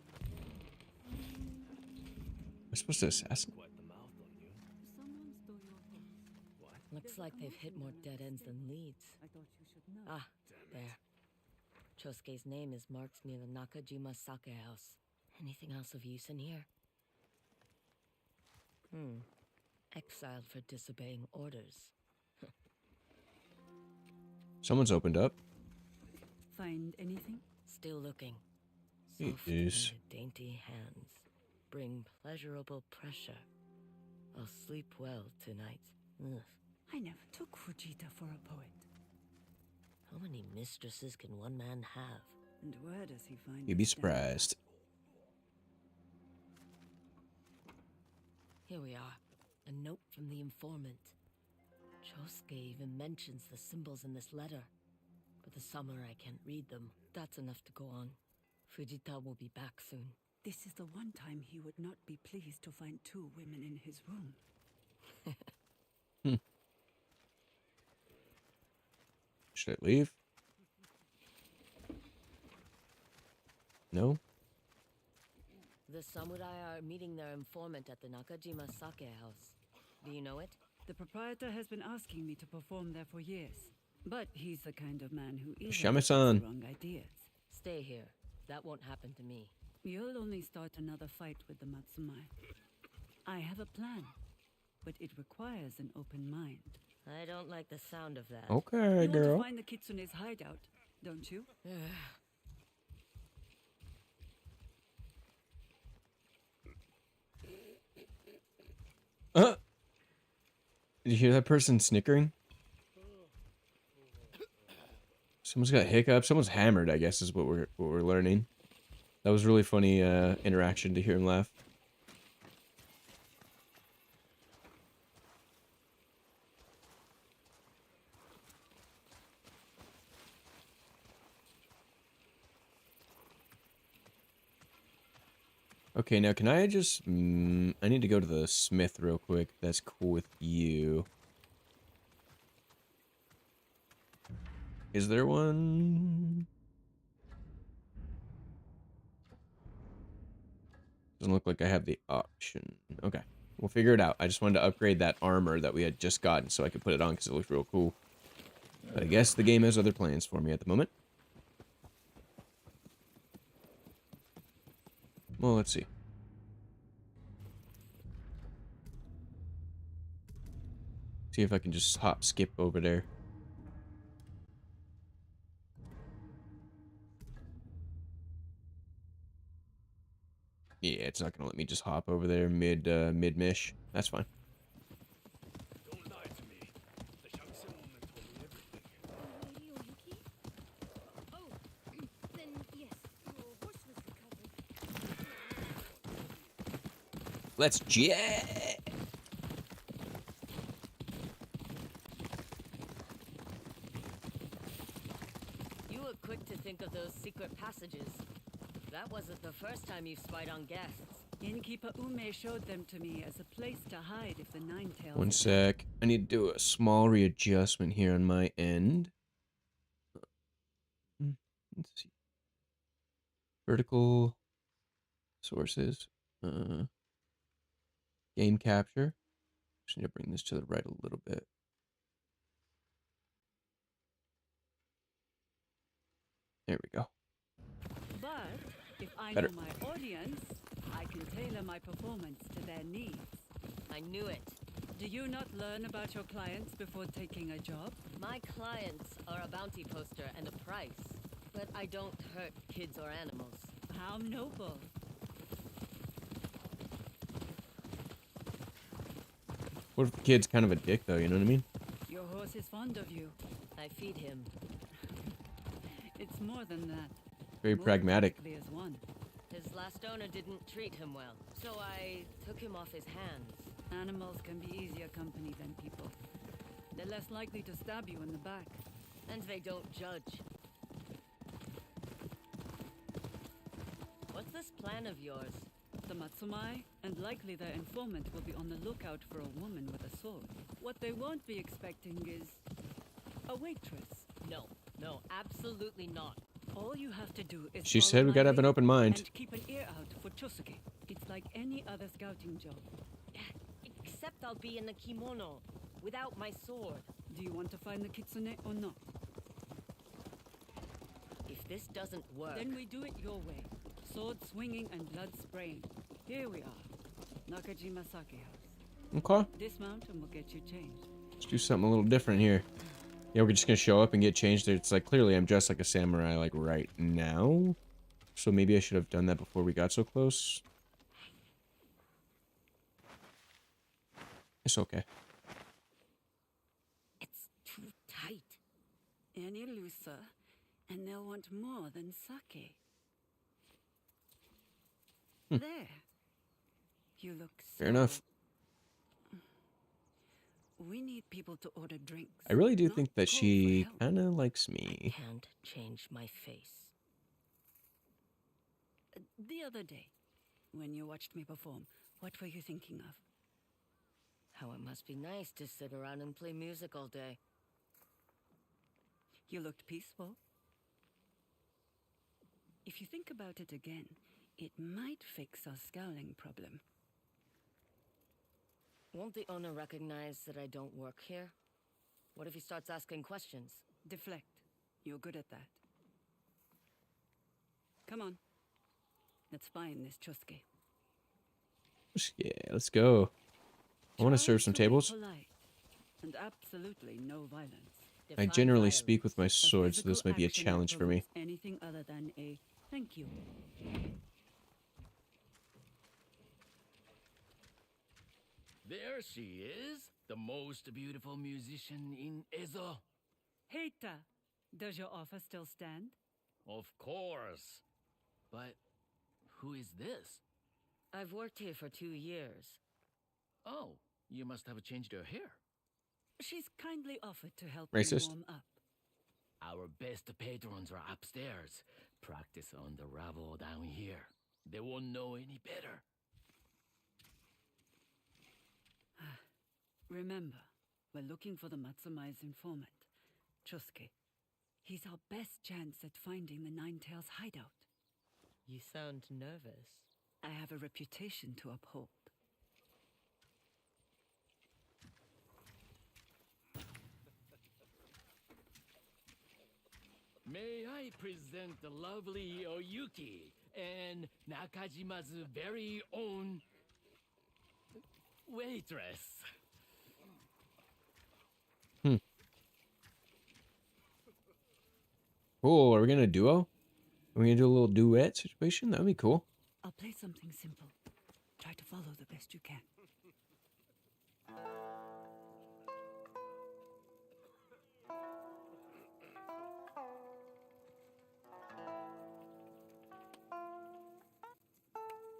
We're supposed to assassinate. Quite the mouth on you. Someone stole your horse. What? Looks like they've hit more dead ends than leads. I thought you should know. Ah, there. Chosuke's name is marked near the Nakajima Sake house. Anything else of use in here? Exiled for disobeying orders. Someone's opened up. Find anything? Still looking. It Soft is. and dainty hands bring pleasurable pressure. I'll sleep well tonight. Ugh. I never took Fujita for a poet. How many mistresses can one man have? And where does he find You'd be the stamina? surprised. Here we are. A note from the informant. Chosuke even mentions the symbols in this letter. But the samurai can't read them. That's enough to go on. Fujita will be back soon. This is the one time he would not be pleased to find 2 women in his room. Should I leave? No? The samurai are meeting their informant at the Nakajima Sake house. Do you know it? The proprietor has been asking me to perform there for years. But he's the kind of man who easily Shame-san. gets the wrong ideas. Stay here. That won't happen to me. You'll only start another fight with the Matsumai. I have a plan, but it requires an open mind. I don't like the sound of that. Okay, You want girl. to find the Kitsune's hideout, don't you? Did you hear that person snickering? Someone's got hiccups. Someone's hammered, I guess, is what we're learning. That was really funny interaction to hear him laugh. Okay, now can I just... I need to go to the smith real quick. That's cool with you. Is there one? Doesn't look like I have the option. Okay, we'll figure it out. I just wanted to upgrade that armor that we had just gotten so I could put it on because it looked real cool. But I guess the game has other plans for me at the moment. Well, let's see. See if I can just hop skip over there. Yeah, it's not gonna let me just hop over there mid-mish. That's fine. Don't lie to me. The Shamsen woman told me everything. Lady Oyuki? Oh, then yes, your horse was recovered. Let's jet. You were quick to think of those secret passages. That wasn't the first time you spied on guests. Innkeeper Ume showed them to me as a place to hide if the Nine-Tails... One sec. I need to do a small readjustment here on my end. Let's see. Vertical sources. Game capture. Just need to bring this to the right a little bit. There we go. But if I Better. know my audience, I can tailor my performance to their needs. I knew it. Do you not learn about your clients before taking a job? My clients are a bounty poster and a price. But I don't hurt kids or animals. How noble. What if the kid's kind of a dick, though? You know what I mean? Your horse is fond of you. I feed him. It's more than that. Very More pragmatic. practically as one. His last owner didn't treat him well, so I took him off his hands. Animals can be easier company than people. They're less likely to stab you in the back. And they don't judge. What's this plan of yours? The Matsumai, and likely their informant, will be on the lookout for a woman with a sword. What they won't be expecting is a waitress. No, absolutely not. All you have to do is She follow said we my gotta have an lead open mind. and keep an ear out for Chosuke. It's like any other scouting job. Except I'll be in the kimono, without my sword. Do you want to find the kitsune or not? If this doesn't work... Then we do it your way. Sword swinging and blood spraying. Here we are. Nakajima Sake house. Okay. Dismount and we'll get you changed. Let's do something a little different here. Yeah, we're just gonna show up and get changed. It's like, clearly I'm dressed like a samurai, like, right now. So maybe I should have done that before we got so close. It's okay. It's too tight. Any looser, and they'll want more than sake. There. You look so Fair enough. We need people to order drinks. I really do not think that call for she help. kind of likes I me. can't change my face. The other day, when you watched me perform, what were you thinking of? How it must be nice to sit around and play music all day. You looked peaceful. If you think about it again, it might fix our scowling problem. Won't the owner recognize that I don't work here? What if he starts asking questions? Deflect. You're good at that. Come on. Let's find this Chosuke. Yeah, let's go. I want to Try serve some to be tables. polite, and absolutely no violence. I Define generally violence. speak with my A sword, so this physical might be a action that challenge for me. provokes anything other than a thank you. There she is, the most beautiful musician in Ezo. Heita, does your offer still stand? Of course. But who is this? I've worked here for 2 years. Oh, you must have changed her hair. She's kindly offered to help Racist. me warm up. Our best patrons are upstairs. Practice on the rabble down here. They won't know any better. Remember, we're looking for the Matsumai's informant, Chosuke. He's our best chance at finding the Nine-Tails hideout. You sound nervous. I have a reputation to uphold. May I present the lovely Oyuki and Nakajima's very own waitress. Cool. Are we gonna duo? Are we gonna do a little duet situation? That'd be cool. I'll play something simple. Try to follow the best you can.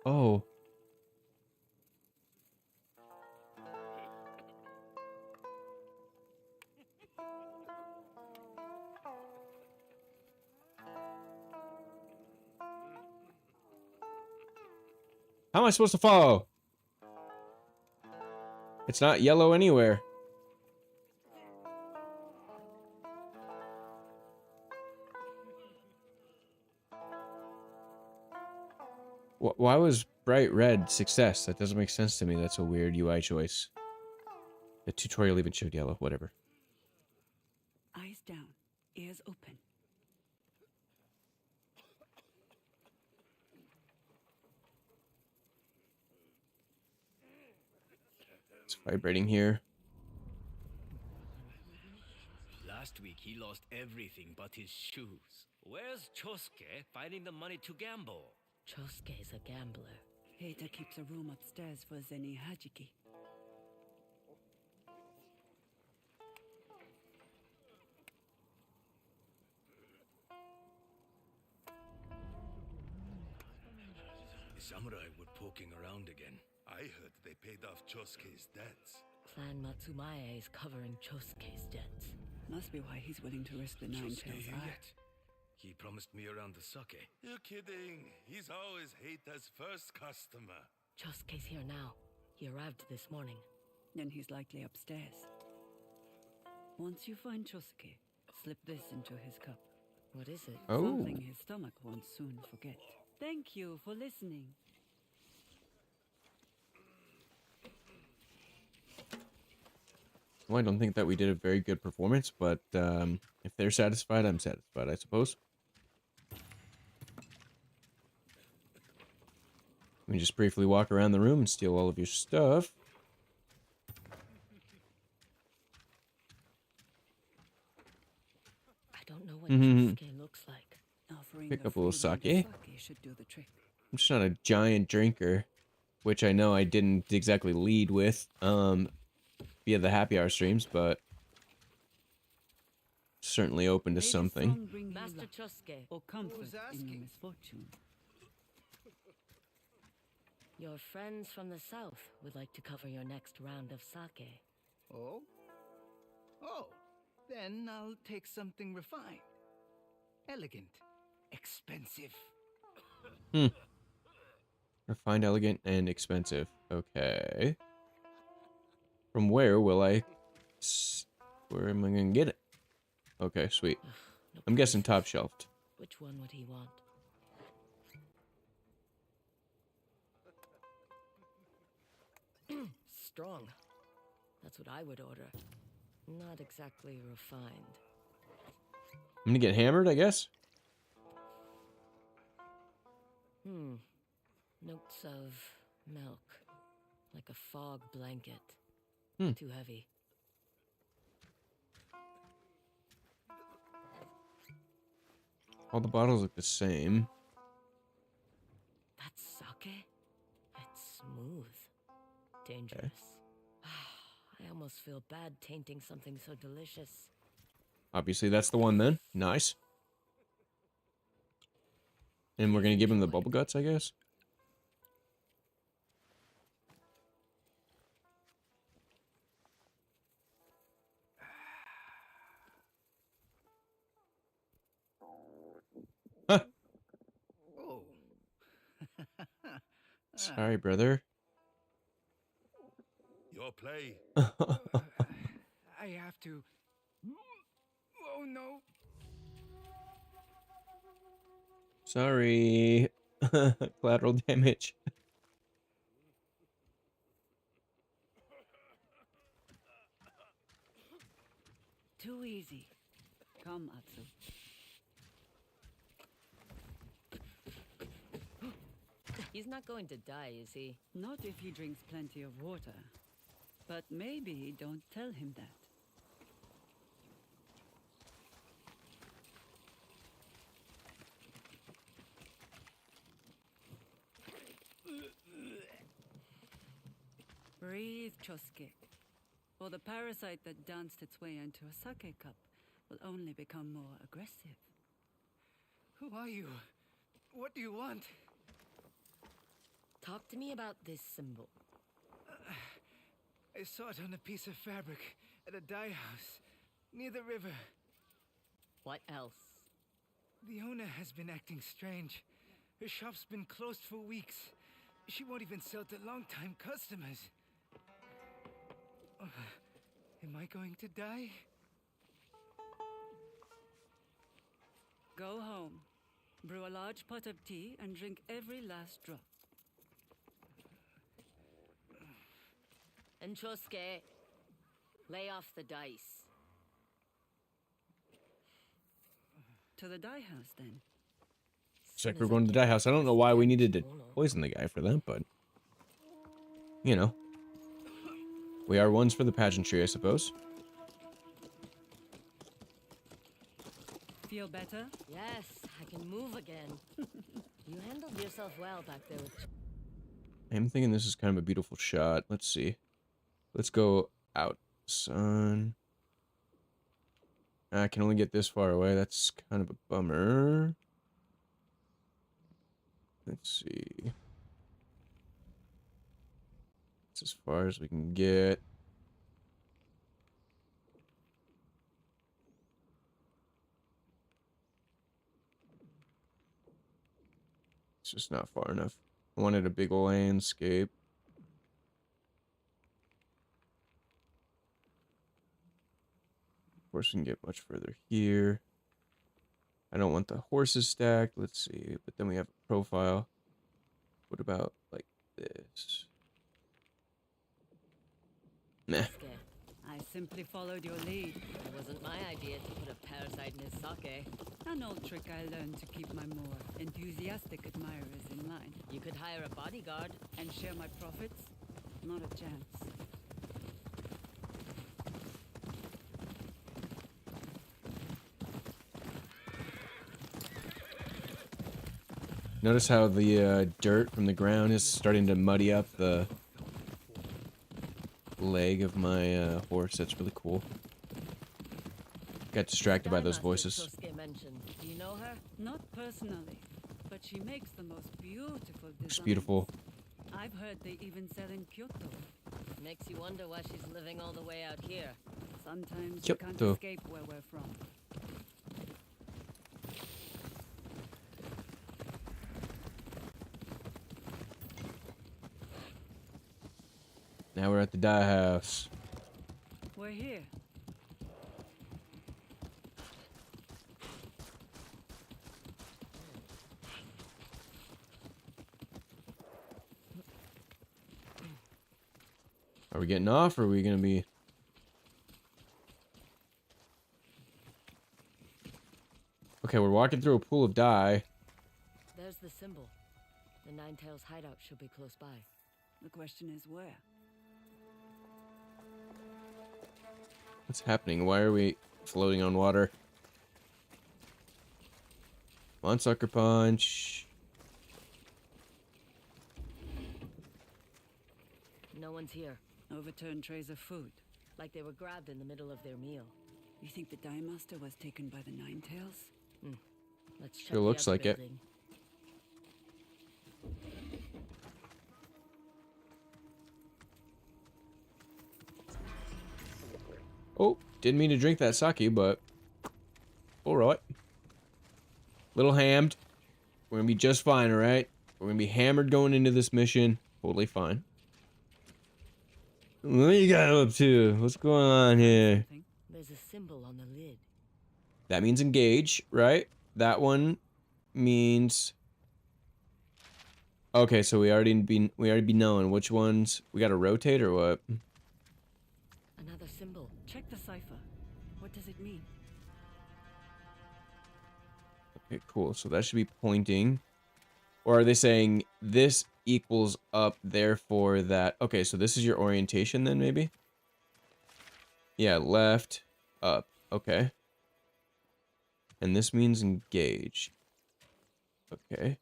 Oh. How am I supposed to follow? It's not yellow anywhere. Why was bright red success? That doesn't make sense to me. That's a weird UI choice. The tutorial even showed yellow. Whatever. Eyes down, ears open. It's vibrating here. Last week he lost everything but his shoes. Where's Chosuke finding the money to gamble? Chosuke's a gambler. Heita keeps a room upstairs for Zeni Hajiki. The samurai were poking around again. I heard they paid off Chosuke's debts. Clan Matsumae is covering Chosuke's debts. Must be why he's willing to risk the Chosuke Nine-Tails here eye. yet? He promised me around the sake. You're kidding. He's always Heita's first customer. Chosuke's here now. He arrived this morning. Then he's likely upstairs. Once you find Chosuke, slip this into his cup. What is it? Oh. Something his stomach won't soon forget. Thank you for listening. Well, I don't think that we did a very good performance, but if they're satisfied, I'm satisfied, I suppose. Let me just briefly walk around the room and steal all of your stuff. I don't know what Mhm. Chosuke looks like. Offering Pick a up a little free round of sake. should do the trick. I'm just not a giant drinker, which I know I didn't exactly lead with via the happy hour streams, but certainly open to May this something. song bring you Master luck Chosuke, or comfort in your misfortune. your friends from the south would like to cover your next round of sake. Oh? Oh, then I'll take something refined. Elegant. Expensive. Hmm. Refined, elegant, and expensive. Okay. From where will I... Where am I gonna get it? Okay, sweet. No I'm guessing prices. top shelved. Which one would he want? Strong. That's what I would order. Not exactly refined. I'm gonna get hammered, I guess? Notes of milk. Like a fog blanket. Hmm. Too heavy. All the bottles look the same. That's sake? It's smooth. Dangerous. I almost feel bad tainting something so delicious. Obviously, that's the one then. Nice. And we're gonna give him the bubble guts, I guess? Huh. Oh. Sorry, brother. Your play. I have to. Oh no. Sorry. Collateral damage. Too easy. Come, Atsu. He's not going to die, is he? Not if he drinks plenty of water. But maybe don't tell him that. Breathe, Chosuke. Or the parasite that danced its way into a sake cup will only become more aggressive. Who are you? What do you want? Talk to me about this symbol. I saw it on a piece of fabric at a dye house near the river. What else? The owner has been acting strange. Her shop's been closed for weeks. She won't even sell to long-time customers. Am I going to die? Go home. Brew a large pot of tea and drink every last drop. And Chosuke, lay off the dice. To the dye house, then. It's like we're going to the dye house. I don't know why we needed to poison the guy for that, but... You know. We are ones for the pageantry, I suppose. Feel better? Yes, I can move again. You handled yourself well back there with... I'm thinking this is kind of a beautiful shot. Let's see. Let's go out, son. I can only get this far away. That's kind of a bummer. Let's see. It's as far as we can get. It's just not far enough. I wanted a big ol' landscape. Of course, we can get much further here. I don't want the horses stacked. Let's see. But then we have a profile. What about like this? Nah. Chosuke. I simply followed your lead. It wasn't my idea to put a parasite in his sake. An old trick I learned to keep my more enthusiastic admirers in line. You could hire a bodyguard. And share my profits? Not a chance. Notice how the dirt from the ground is starting to muddy up the leg of my horse. That's really cool. Got distracted by those voices. Chosuke mentioned. Do you know her? Not personally, but she makes the most beautiful designs. Looks beautiful. I I've heard they even sell in Kyoto. Makes you wonder why she's living all the way out here. Sometimes you can't Kyoto. escape where we're from. Now we're at the dye house. We're here. Are we getting off, or are we gonna be... Okay, we're walking through a pool of dye. There's the symbol. The Nine-Tails hideout should be close by. The question is where? What's happening? Why are we floating on water? Come on, sucker punch. No one's here. Overturned trays of food. Like they were grabbed in the middle of their meal. You think the Dye Master was taken by the Nine-Tails? Let's check Sure the looks other like it. building. Oh, didn't mean to drink that sake, but... Alright. Little hammed. We're gonna be just fine, alright? We're gonna be hammered going into this mission. Totally fine. What you got up to? What's going on here? Something? There's a symbol on the lid. That means engage, right? That one means... Okay, so we already be knowing which ones... We gotta rotate or what? Another symbol. Check the cipher. What does it mean? Okay, cool. So that should be pointing. Or are they saying this equals up, therefore that... Okay, so this is your orientation then, maybe? Yeah, left, up. Okay. And this means engage. Okay.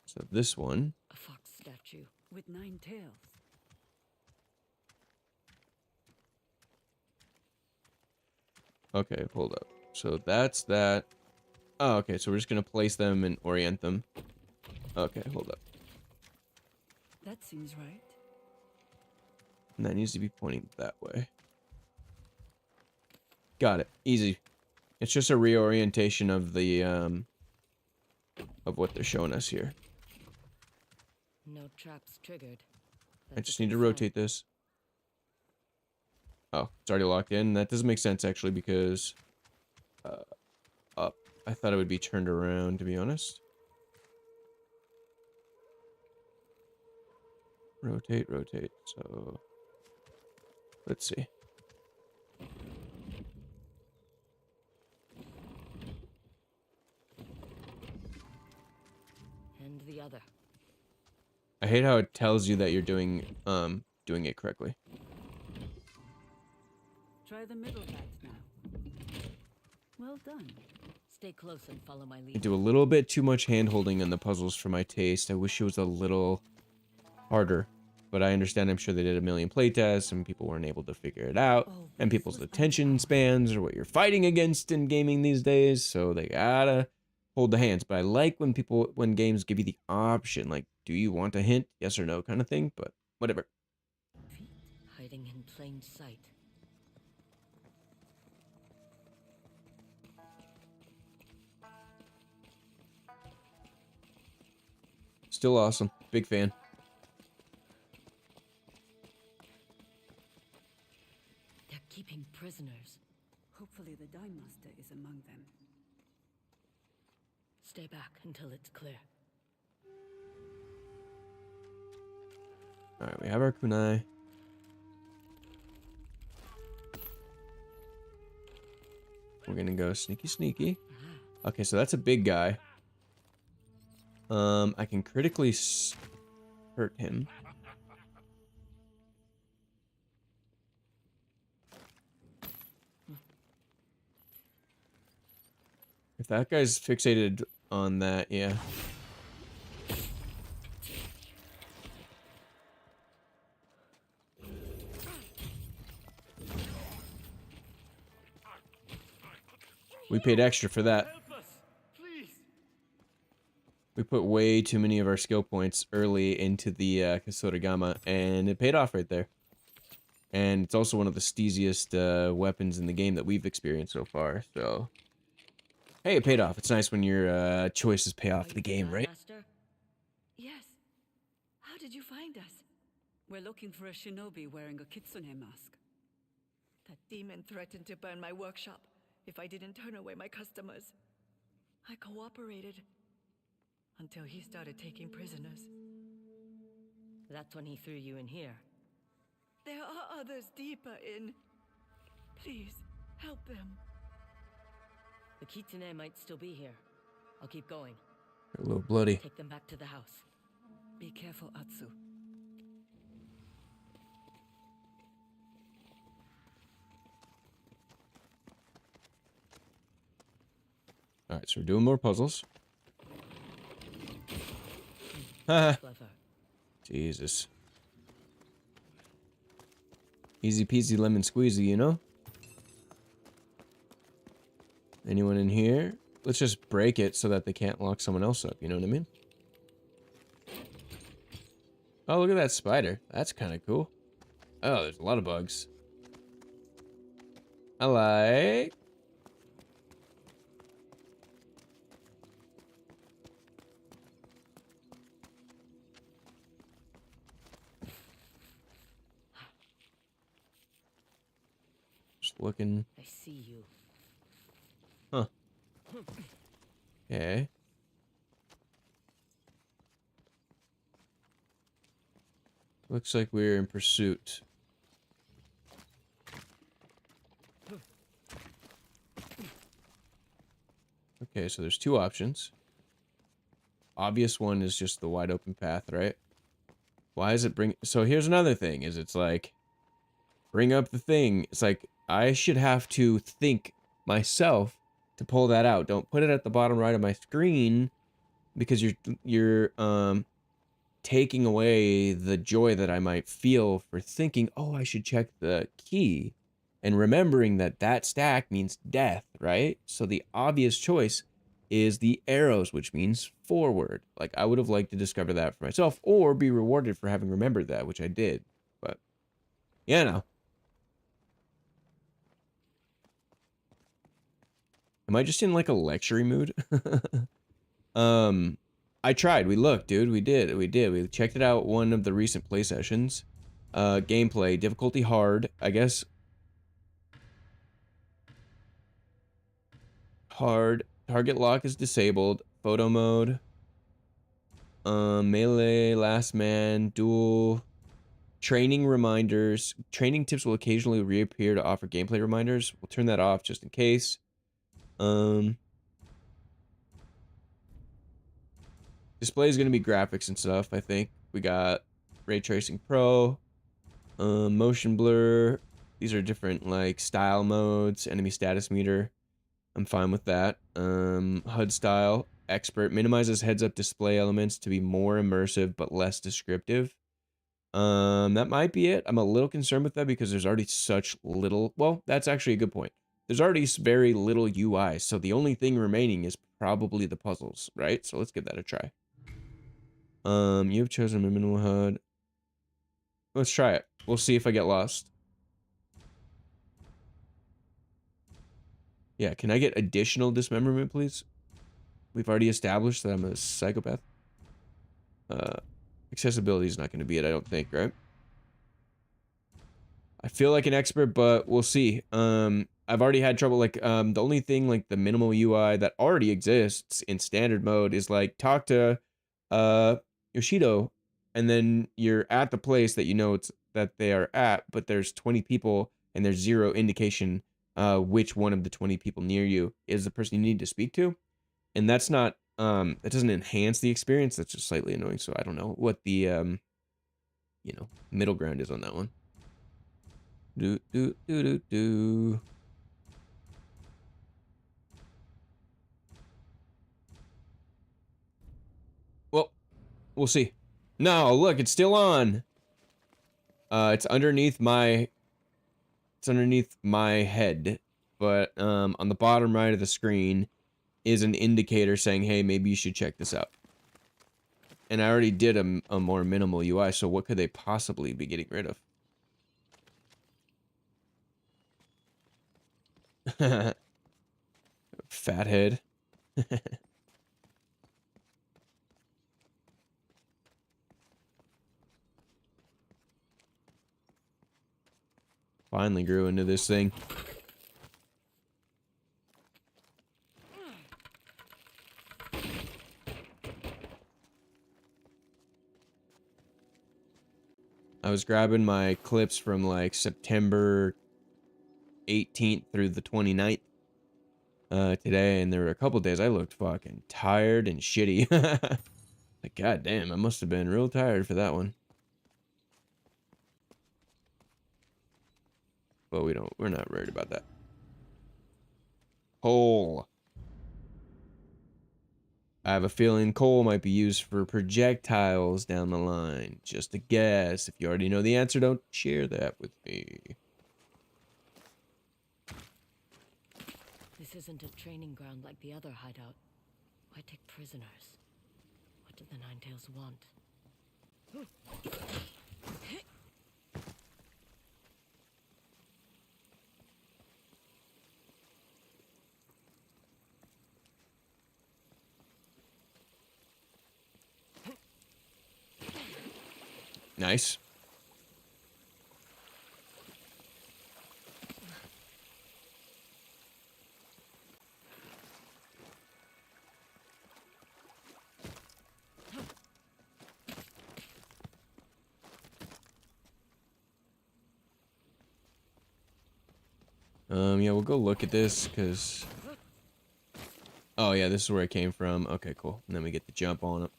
So this one... A fox statue. With 9 tails. Okay, hold up. So that's that. Oh, okay, so we're just gonna place them and orient them. Okay, hold up. That seems right. And that needs to be pointing that way. Got it. Easy. It's just a reorientation of the, of what they're showing us here. No traps triggered. I That's just a need to good sign. rotate this. Oh, it's already locked in. That doesn't make sense, actually, because... up. I thought it would be turned around, to be honest. Rotate, rotate. So... Let's see. And the other. I hate how it tells you that you're doing it correctly. Try the middle bat now. Well done. Stay close and follow my I lead. do a little bit too much hand-holding on the puzzles for my taste. I wish it was a little harder. But I understand, I'm sure they did a million playtests and people weren't able to figure it out. Oh, And this people's was attention spans are what you're fighting against in gaming these days. So they gotta hold the hands. But I like when games give you the option. Like, do you want a hint? Yes or no kind of thing. But whatever. Feet hiding in plain sight. Still awesome. Big fan. They're keeping prisoners. Hopefully the Dye Master is among them. Stay back until it's clear. Alright, we have our kunai. We're gonna go sneaky sneaky. Okay, so that's a big guy. I can critically hurt him. If that guy's fixated on that, yeah. We paid extra for that. Help us, please. We put way too many of our skill points early into the Kasoragama, and it paid off right there. And it's also one of the steeziest weapons in the game that we've experienced so far, so... Hey, it paid off. It's nice when your choices pay off Are for the you game, right? Master? Yes. How did you find us? We're looking for a shinobi wearing a kitsune mask. That demon threatened to burn my workshop if I didn't turn away my customers. I cooperated until he started taking prisoners. That's when he threw you in here. There are others deeper in. Please, help them. The kitsune might still be here. I'll keep going. A little bloody. Take them back to the house. Be careful, Atsu. Alright, so we're doing more puzzles. Haha. Clever. Jesus. Easy peasy lemon squeezy, you know? Anyone in here? Let's just break it so that they can't lock someone else up, you know what I mean? Oh, look at that spider. That's kind of cool. Oh, there's a lot of bugs. I like... Just looking. I see you. Huh. Okay. Looks like we're in pursuit. Okay, so there's two options. Obvious one is just the wide open path, right? Why is it bring... So here's another thing, is it's like... Bring up the thing. It's like, I should have to think myself to pull that out. Don't put it at the bottom right of my screen, because you're taking away the joy that I might feel for thinking, oh, I should check the key, and remembering that that stack means death, right? So the obvious choice is the arrows, which means forward. Like, I would have liked to discover that for myself, or be rewarded for having remembered that, which I did. But, yeah, no. Am I just in, like, a lecturing mood? I tried. We looked, dude. We did. We checked it out one of the recent play sessions. Gameplay. Difficulty hard. I guess. Hard. Target lock is disabled. Photo mode. Melee. Last man. Duel. Training reminders. Training tips will occasionally reappear to offer gameplay reminders. We'll turn that off just in case. Display is going to be graphics and stuff, I think. We got Ray Tracing Pro, Motion Blur. These are different, like, style modes, enemy status meter. I'm fine with that. HUD style, Expert. Minimizes heads-up display elements to be more immersive but less descriptive. That might be it. I'm a little concerned with that because there's already such little... Well, that's actually a good point. There's already very little UI, so the only thing remaining is probably the puzzles, right? So let's give that a try. You've chosen a minimal HUD. Let's try it. We'll see if I get lost. Yeah, can I get additional dismemberment, please? We've already established that I'm a psychopath. Accessibility is not going to be it, I don't think, right? I feel like an expert, but we'll see. I've already had trouble, like, the only thing, like, the minimal UI that already exists in standard mode is, like, talk to, Yoshido, and then you're at the place that you know it's that they are at, but there's 20 people, and there's zero indication, which one of the 20 people near you is the person you need to speak to. And that's not, that doesn't enhance the experience, that's just slightly annoying, so I don't know what the, you know, middle ground is on that one. Well, we'll see. No, look, it's still on. It's underneath my head, but on the bottom right of the screen is an indicator saying, hey, maybe you should check this out. And I already did a more minimal UI, so what could they possibly be getting rid of? Fathead. Finally grew into this thing. I was grabbing my clips from like September 18th through the 29th today, and there were a couple days I looked fucking tired and shitty. Like, god damn, I must have been real tired for that one. But we're not worried about that. Coal. I have a feeling coal might be used for projectiles down the line. Just a guess. If you already know the answer, don't share that with me. This isn't a training ground like the other hideout. Why take prisoners? What do the Ninetales want? Nice. Yeah, we'll go look at this, because... Oh, yeah, this is where it came from. Okay, cool. And then we get the jump on it.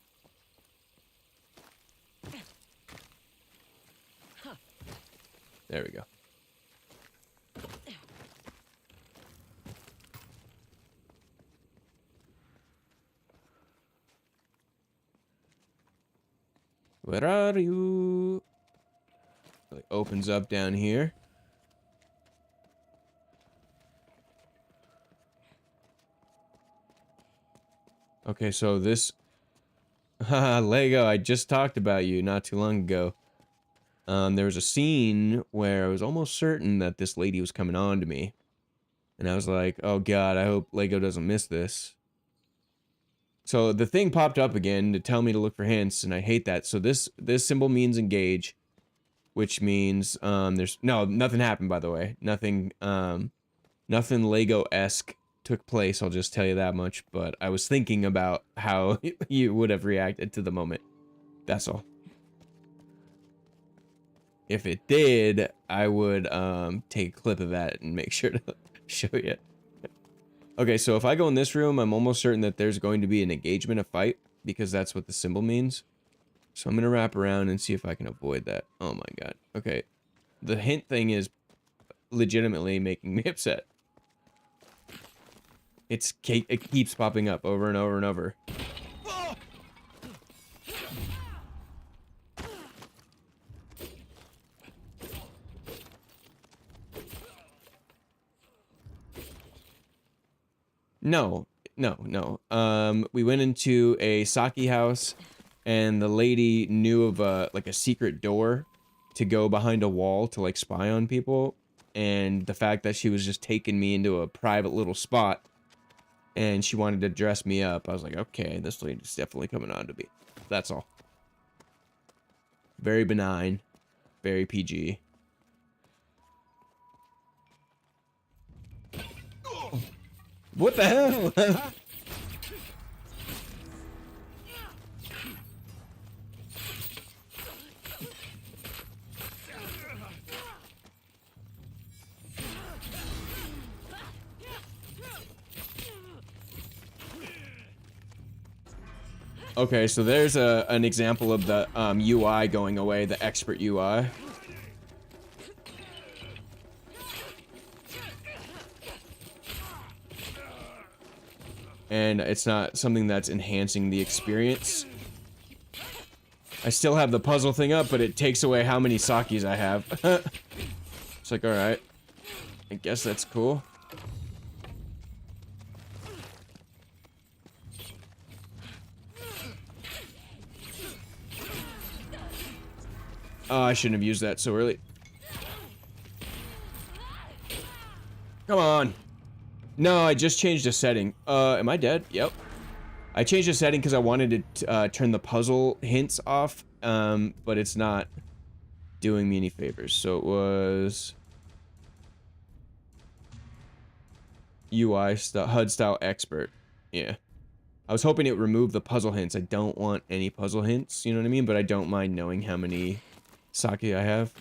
There we go. Where are you? It opens up down here. Okay, so this... Haha, Lego, I just talked about you not too long ago. There was a scene where I was almost certain that this lady was coming on to me. And I was like, oh god, I hope Lego doesn't miss this. So the thing popped up again to tell me to look for hints, and I hate that. So this symbol means engage, which means there's nothing happened, by the way. Nothing nothing Lego-esque took place, I'll just tell you that much, but I was thinking about how you would have reacted to the moment. That's all. If it did, I would take a clip of that and make sure to show you. Okay, so if I go in this room, I'm almost certain that there's going to be an engagement, a fight, because that's what the symbol means. So I'm going to wrap around and see if I can avoid that. Oh my god. Okay. The hint thing is legitimately making me upset. It keeps popping up over and over and over. No. We went into a sake house, and the lady knew of like a secret door to go behind a wall to like spy on people, and the fact that she was just taking me into a private little spot, and she wanted to dress me up, I was like, okay, this lady's definitely coming on to me. That's all. Very benign, very PG. What the hell? Okay, so there's an example of the UI going away, the expert UI. And it's not something that's enhancing the experience. I still have the puzzle thing up, but it takes away how many sakis I have. It's like, alright. I guess that's cool. Oh, I shouldn't have used that so early. Come on. No, I just changed a setting. Am I dead? Yep. I changed a setting because I wanted to turn the puzzle hints off, but it's not doing me any favors. So it was UI style, HUD style expert. Yeah. I was hoping it would remove the puzzle hints. I don't want any puzzle hints, you know what I mean? But I don't mind knowing how many sake I have.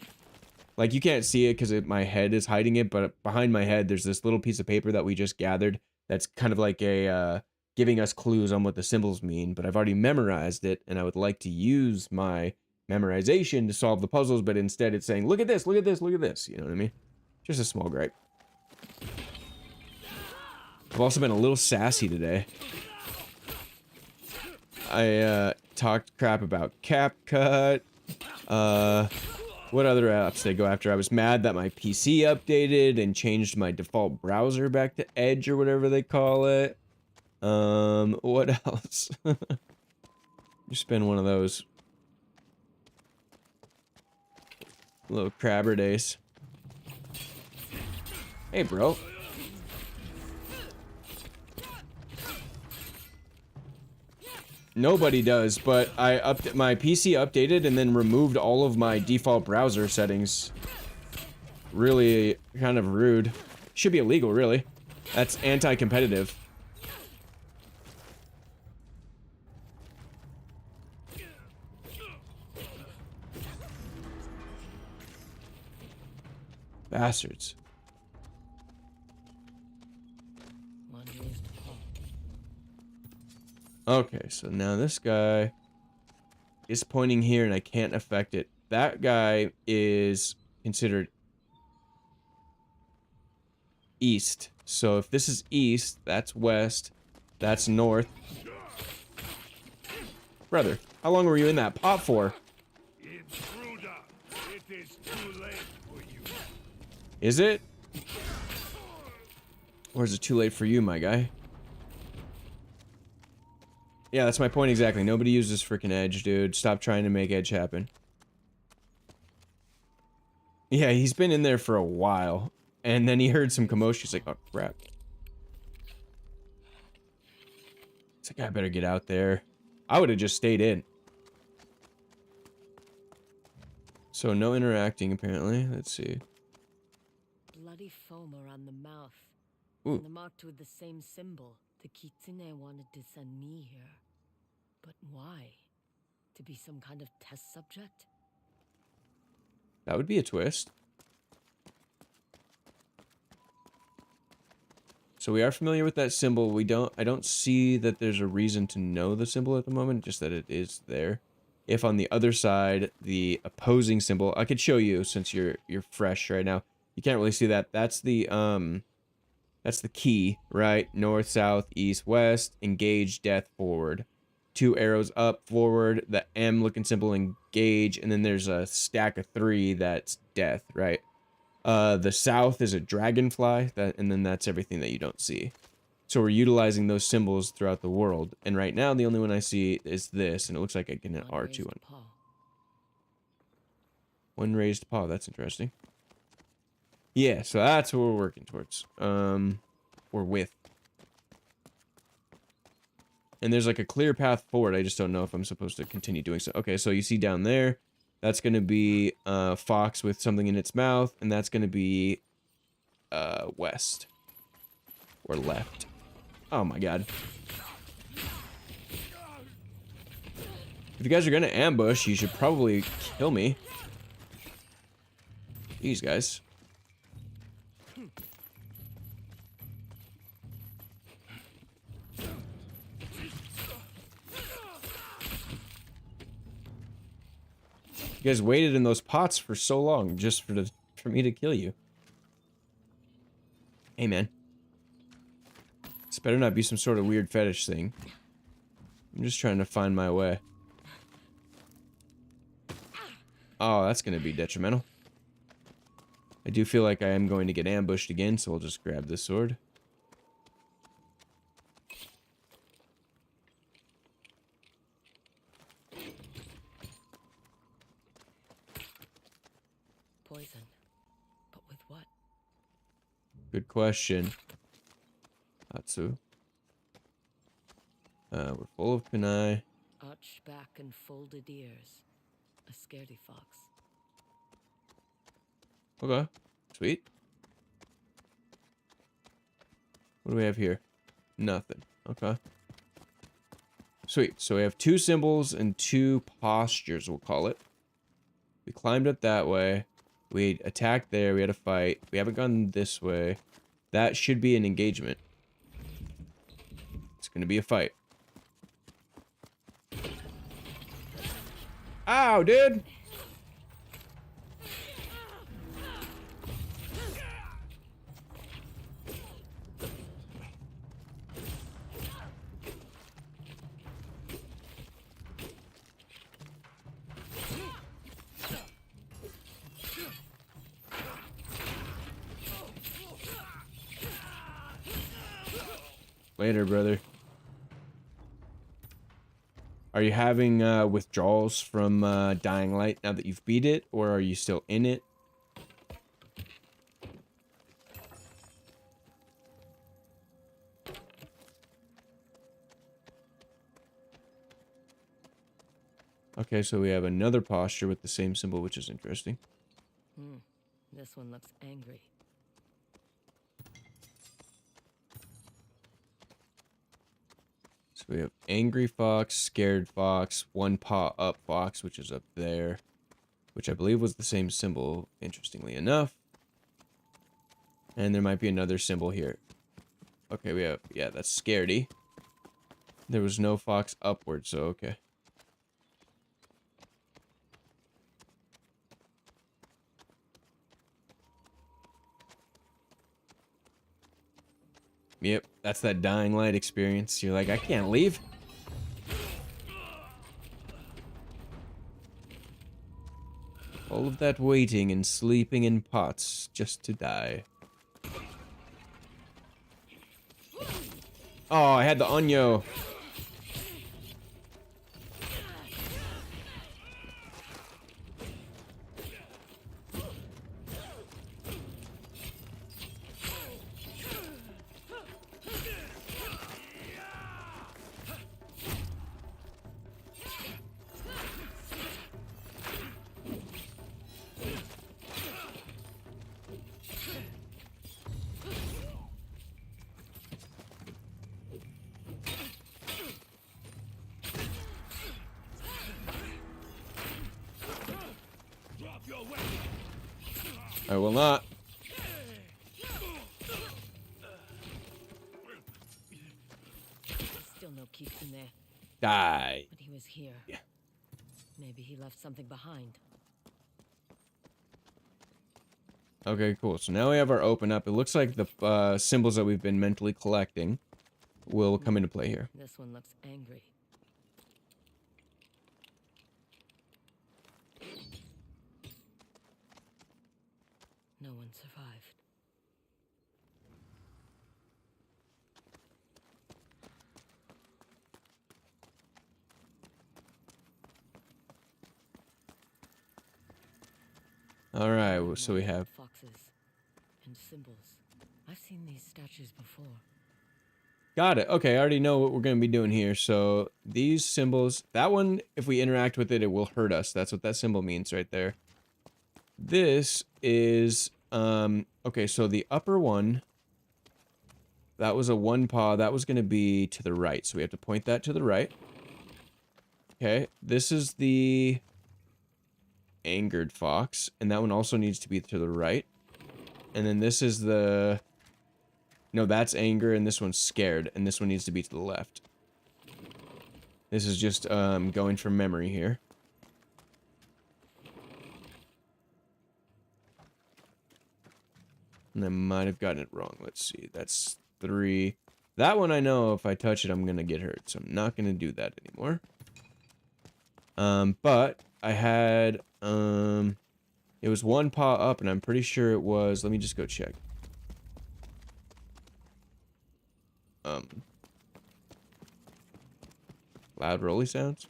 Like, you can't see it because my head is hiding it, but behind my head, there's this little piece of paper that we just gathered that's kind of like a, giving us clues on what the symbols mean, but I've already memorized it, and I would like to use my memorization to solve the puzzles, but instead it's saying, look at this, look at this, look at this, you know what I mean? Just a small gripe. I've also been a little sassy today. I, talked crap about CapCut, what other apps they go after? I was mad that my PC updated and changed my default browser back to Edge or whatever they call it. What else? Just been one of those little crabber days. Hey, bro. Nobody does, but my PC updated and then removed all of my default browser settings. Really kind of rude. Should be illegal, really. That's anti-competitive. Bastards. Okay, so now this guy is pointing here and I can't affect it. That guy is considered east. So if this is east, that's west, that's north. Brother, how long were you in that pot for? Intruder, it is too late for you. Is it? Or is it too late for you, my guy? Yeah, that's my point exactly. Nobody uses freaking Edge, dude. Stop trying to make Edge happen. Yeah, he's been in there for a while. And then he heard some commotion. He's like, oh, crap. It's like, I better get out there. I would have just stayed in. So, no interacting, apparently. Let's see. Bloody foam around the mouth. Ooh. And the marked with the same symbol. The Kitsune wanted to send me here. But why? To be some kind of test subject? That would be a twist. So we are familiar with that symbol. I don't see that there's a reason to know the symbol at the moment, just that it is there. If on the other side, the opposing symbol, I could show you since you're fresh right now. You can't really see that. That's the key, right? North, south, east, west, engage, death, forward. 2 arrows up, forward, the M looking symbol, engage, and then there's a stack of 3 that's death, right? The south is a dragonfly, and then that's everything that you don't see. So we're utilizing those symbols throughout the world, and right now the only one I see is this, and it looks like I can hit R2 on. One raised paw, that's interesting. Yeah, so that's what we're working towards. Or with. And there's like a clear path forward, I just don't know if I'm supposed to continue doing so. Okay, so you see down there, that's going to be a fox with something in its mouth, and that's going to be west. Or left. Oh my god. If you guys are going to ambush, you should probably kill me. These guys. You guys waited in those pots for so long just for me to kill you. Hey, man. This better not be some sort of weird fetish thing. I'm just trying to find my way. Oh, that's going to be detrimental. I do feel like I am going to get ambushed again, so I'll just grab this sword. poison. But with what? Good question. Atsu. We're full of kunai. Arched back and folded ears. A scaredy fox. Okay. Sweet. What do we have here? Nothing. Okay. Sweet. So we have 2 symbols and 2 postures, we'll call it. We climbed up that way. We attacked there. We had a fight. We haven't gone this way. That should be an engagement. It's going to be a fight. Ow, dude! Later, brother. Are you having withdrawals from Dying Light now that you've beat it, or are you still in it? Okay, so we have another posture with the same symbol, which is interesting. This one looks angry. So we have Angry Fox, Scared Fox, One Paw Up Fox, which is up there, which I believe was the same symbol, interestingly enough. And there might be another symbol here. Okay, we have, yeah, that's Scaredy. There was no fox upward, so okay. Yep, that's that Dying Light experience. You're like, I can't leave. All of that waiting and sleeping in pots just to die. Oh, I had the Onyo. I will not. Still no keeps in there. Die. But he was here. Yeah. Maybe he left something behind. Okay, cool. So now we have our open up. It looks like the symbols that we've been mentally collecting will come into play here. This one looks angry. No one survived. All right, well, so we have... foxes and symbols. I've seen these statues before. Got it. Okay, I already know what we're going to be doing here. So these symbols, that one, if we interact with it, it will hurt us. That's what that symbol means right there. This is, okay, so the upper one, that was a one paw. That was going to be to the right. So we have to point that to the right. Okay, this is the angered fox. And that one also needs to be to the right. And then this is the... No, that's anger, and this one's scared, and this one needs to be to the left. This is just, going from memory here. And I might have gotten it wrong. Let's see. That's 3. That one I know if I touch it, I'm gonna get hurt, so I'm not gonna do that anymore. But I had, it was one paw up, and I'm pretty sure it was... Let me just go check. Loud rolly sounds.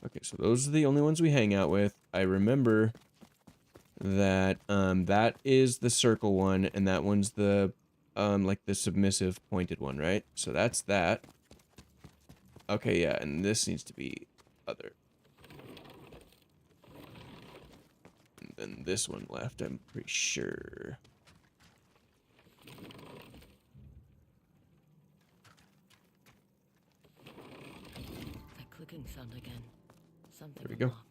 Okay, so those are the only ones we hang out with. I remember that that is the circle one, and that one's the like the submissive pointed one, right? So that's that. Okay, yeah, and this needs to be other. And then this one left, I'm pretty sure. That clicking sound again. Something There we go. unlocked.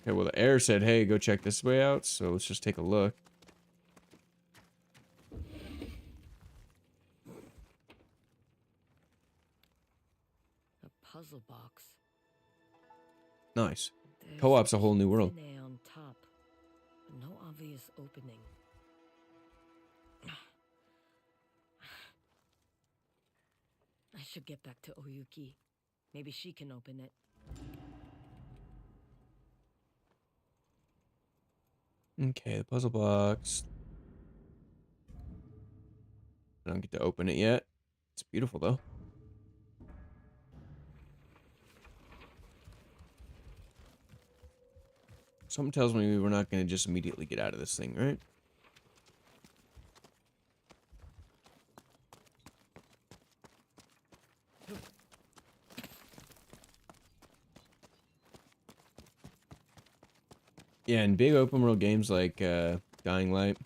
Okay, well, the air said, hey, go check this way out, so let's just take a look. A puzzle box. Nice. There's Co-op's a whole new world. thin air on top, but no obvious opening. I should get back to Oyuki. Maybe she can open it. Okay, the puzzle box. I don't get to open it yet. It's beautiful, though. Something tells me we're not going to just immediately get out of this thing, right? Yeah, in big open world games like Dying Light,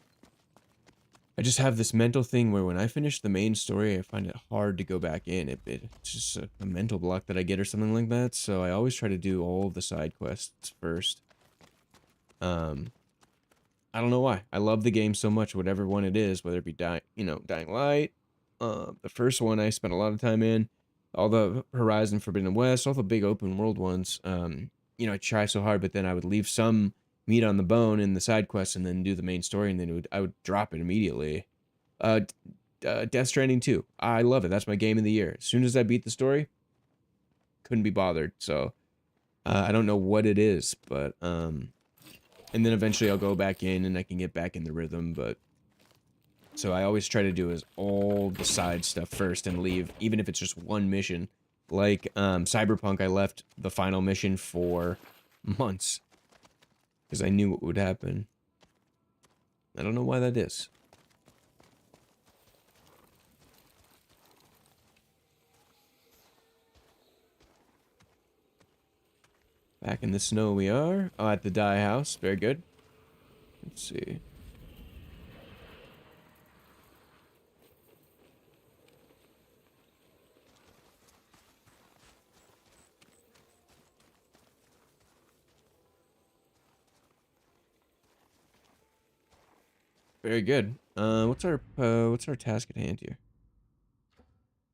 I just have this mental thing where when I finish the main story, I find it hard to go back in. It's just a mental block that I get or something like that. So I always try to do all of the side quests first. I don't know why. I love the game so much, whatever one it is, whether it be Dying Light, the first one I spent a lot of time in, all the Horizon Forbidden West, all the big open world ones. I try so hard, but then I would leave some meat on the bone in the side quests and then do the main story, and then I would drop it immediately. Death Stranding 2. I love it. That's my game of the year. As soon as I beat the story, couldn't be bothered. So I don't know what it is, but and then eventually I'll go back in and I can get back in the rhythm, but so I always try to do is all the side stuff first and leave, even if it's just one mission. Like Cyberpunk, I left the final mission for months because I knew what would happen. I don't know why that is. Back in the snow we are. Oh, at the dye house. Very good. Let's see. Very good. What's our task at hand here?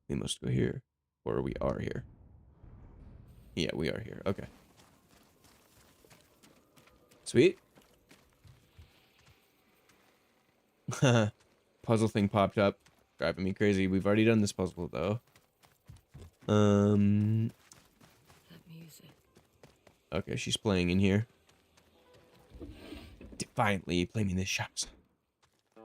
We must go here. Or we are here. Yeah, we are here. Okay. Sweet. Puzzle thing popped up. Driving me crazy. We've already done this puzzle, though. That music. Okay, she's playing in here. Defiantly claiming this shop's.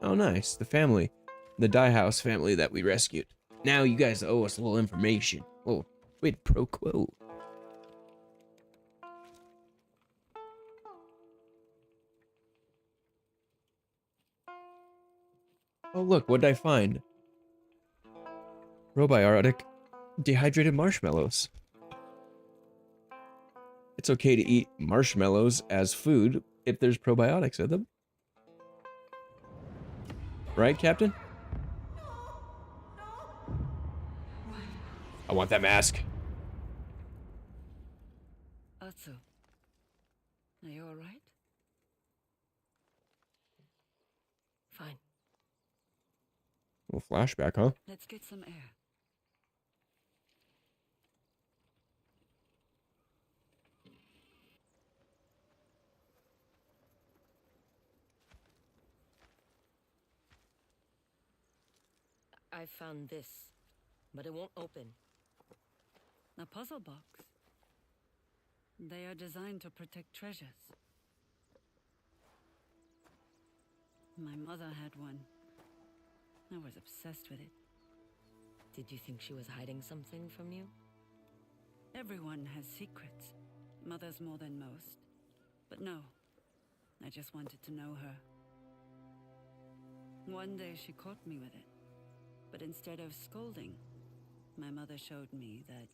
Oh, nice. The family. The Dye House family that we rescued. Now you guys owe us a little information. Oh, quid pro quo. Oh, look, what did I find? Probiotic dehydrated marshmallows. It's okay to eat marshmallows as food if there's probiotics in them. Right, Captain? I want that mask. Atsu, are you all right? Fine. A little flashback, huh? Let's get some air. I found this, but it won't open. A puzzle box. They are designed to protect treasures. My mother had one. I was obsessed with it. Did you think she was hiding something from you? Everyone has secrets. Mother's more than most. But no, I just wanted to know her. One day she caught me with it. But instead of scolding, my mother showed me that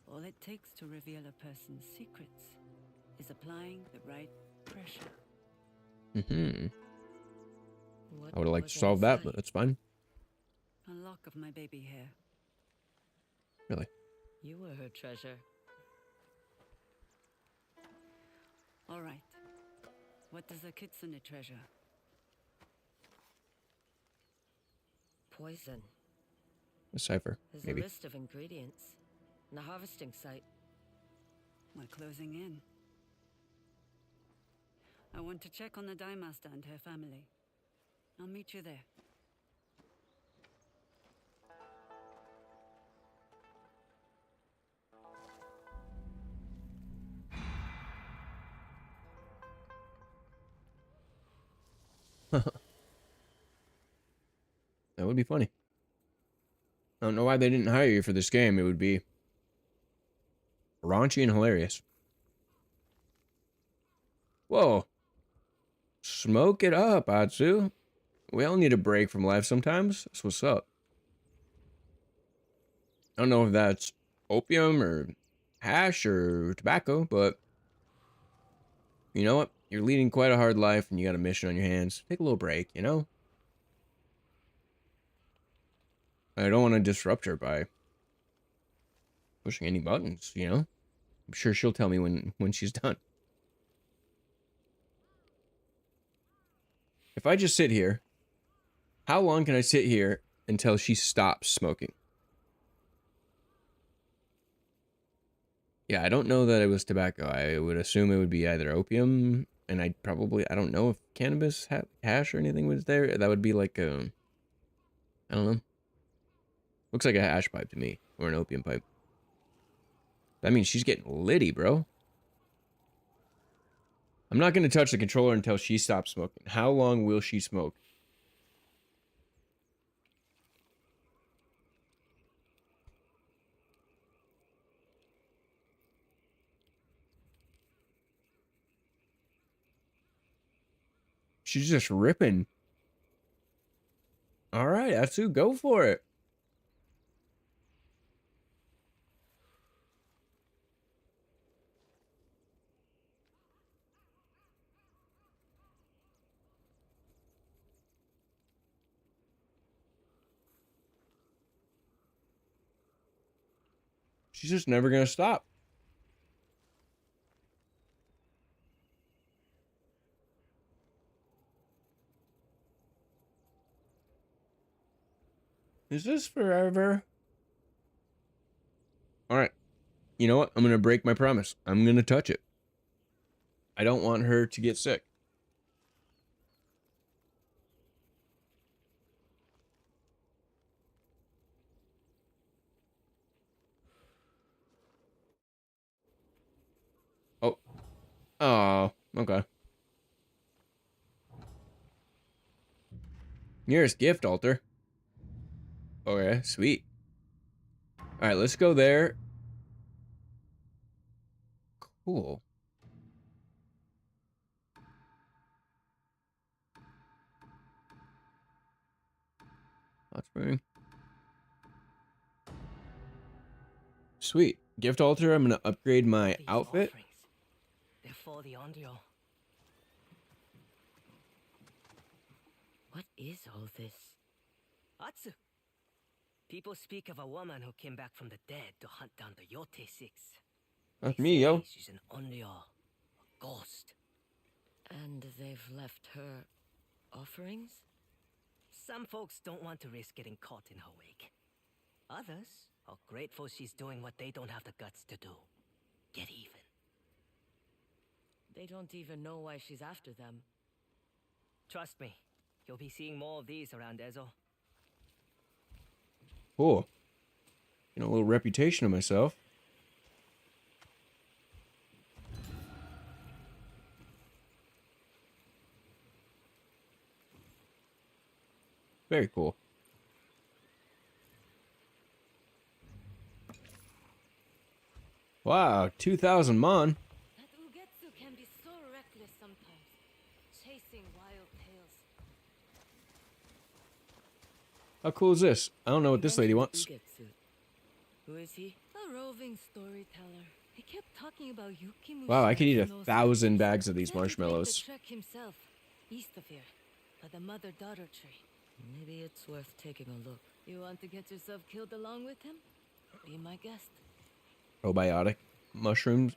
all it takes to reveal a person's secrets is applying the right pressure. Mm-hmm. What I would have liked was to solve that, inside? but that's fine. A lock of my baby hair. Really. You were her treasure. All right. What does a kitsune treasure? Poison. A cipher, There's maybe. a list of ingredients. And a harvesting site. We're closing in. I want to check on the Dye Master and her family. I'll meet you there. That would be funny. I don't know why they didn't hire you for this game. It would be raunchy and hilarious. Whoa. Smoke it up, Atsu. We all need a break from life sometimes. That's what's up. I don't know if that's opium or hash or tobacco, but you know what? You're leading quite a hard life and you got a mission on your hands. Take a little break, you know? I don't want to disrupt her by pushing any buttons, you know? I'm sure she'll tell me when she's done. If I just sit here, how long can I sit here until she stops smoking? Yeah, I don't know that it was tobacco. I would assume it would be either opium, and I don't know if cannabis, hash or anything was there. That would be like a, I don't know. Looks like a hash pipe to me, or an opium pipe. That means she's getting litty, bro. I'm not going to touch the controller until she stops smoking. How long will she smoke? She's just ripping. All right, Atsu, go for it. She's just never going to stop. Is this forever? All right. You know what? I'm going to break my promise. I'm going to touch it. I don't want her to get sick. Oh. Oh, okay. Nearest gift altar. Okay, sweet. All right, let's go there. Cool. Hot spring. Sweet. Gift altar. I'm going to upgrade my These outfit. offerings. They're for the Onryo. What is all this? Atsu. People speak of a woman who came back from the dead to hunt down the Yotei Six. That's They me, say yo. she's an Onryo, a ghost. And they've left her offerings? Some folks don't want to risk getting caught in her wake. Others are grateful she's doing what they don't have the guts to do. Get even. They don't even know why she's after them. Trust me, you'll be seeing more of these around Ezo. Cool. Getting a little reputation of myself. Very cool. Wow, 2,000 mon. That Ugetsu can be so reckless sometimes, chasing wild tales. How cool is this? I don't know what You this lady mentioned wants. Ugetsu. Who is he? A roving storyteller. He kept talking about Yukimushi. Wow, I could eat and those 1,000 creatures. bags of these Said he'd make the marshmallows. trek himself, east of here, by the mother-daughter tree. Maybe it's worth taking a look. You want to get yourself killed along with him? Be my guest. Probiotic mushrooms,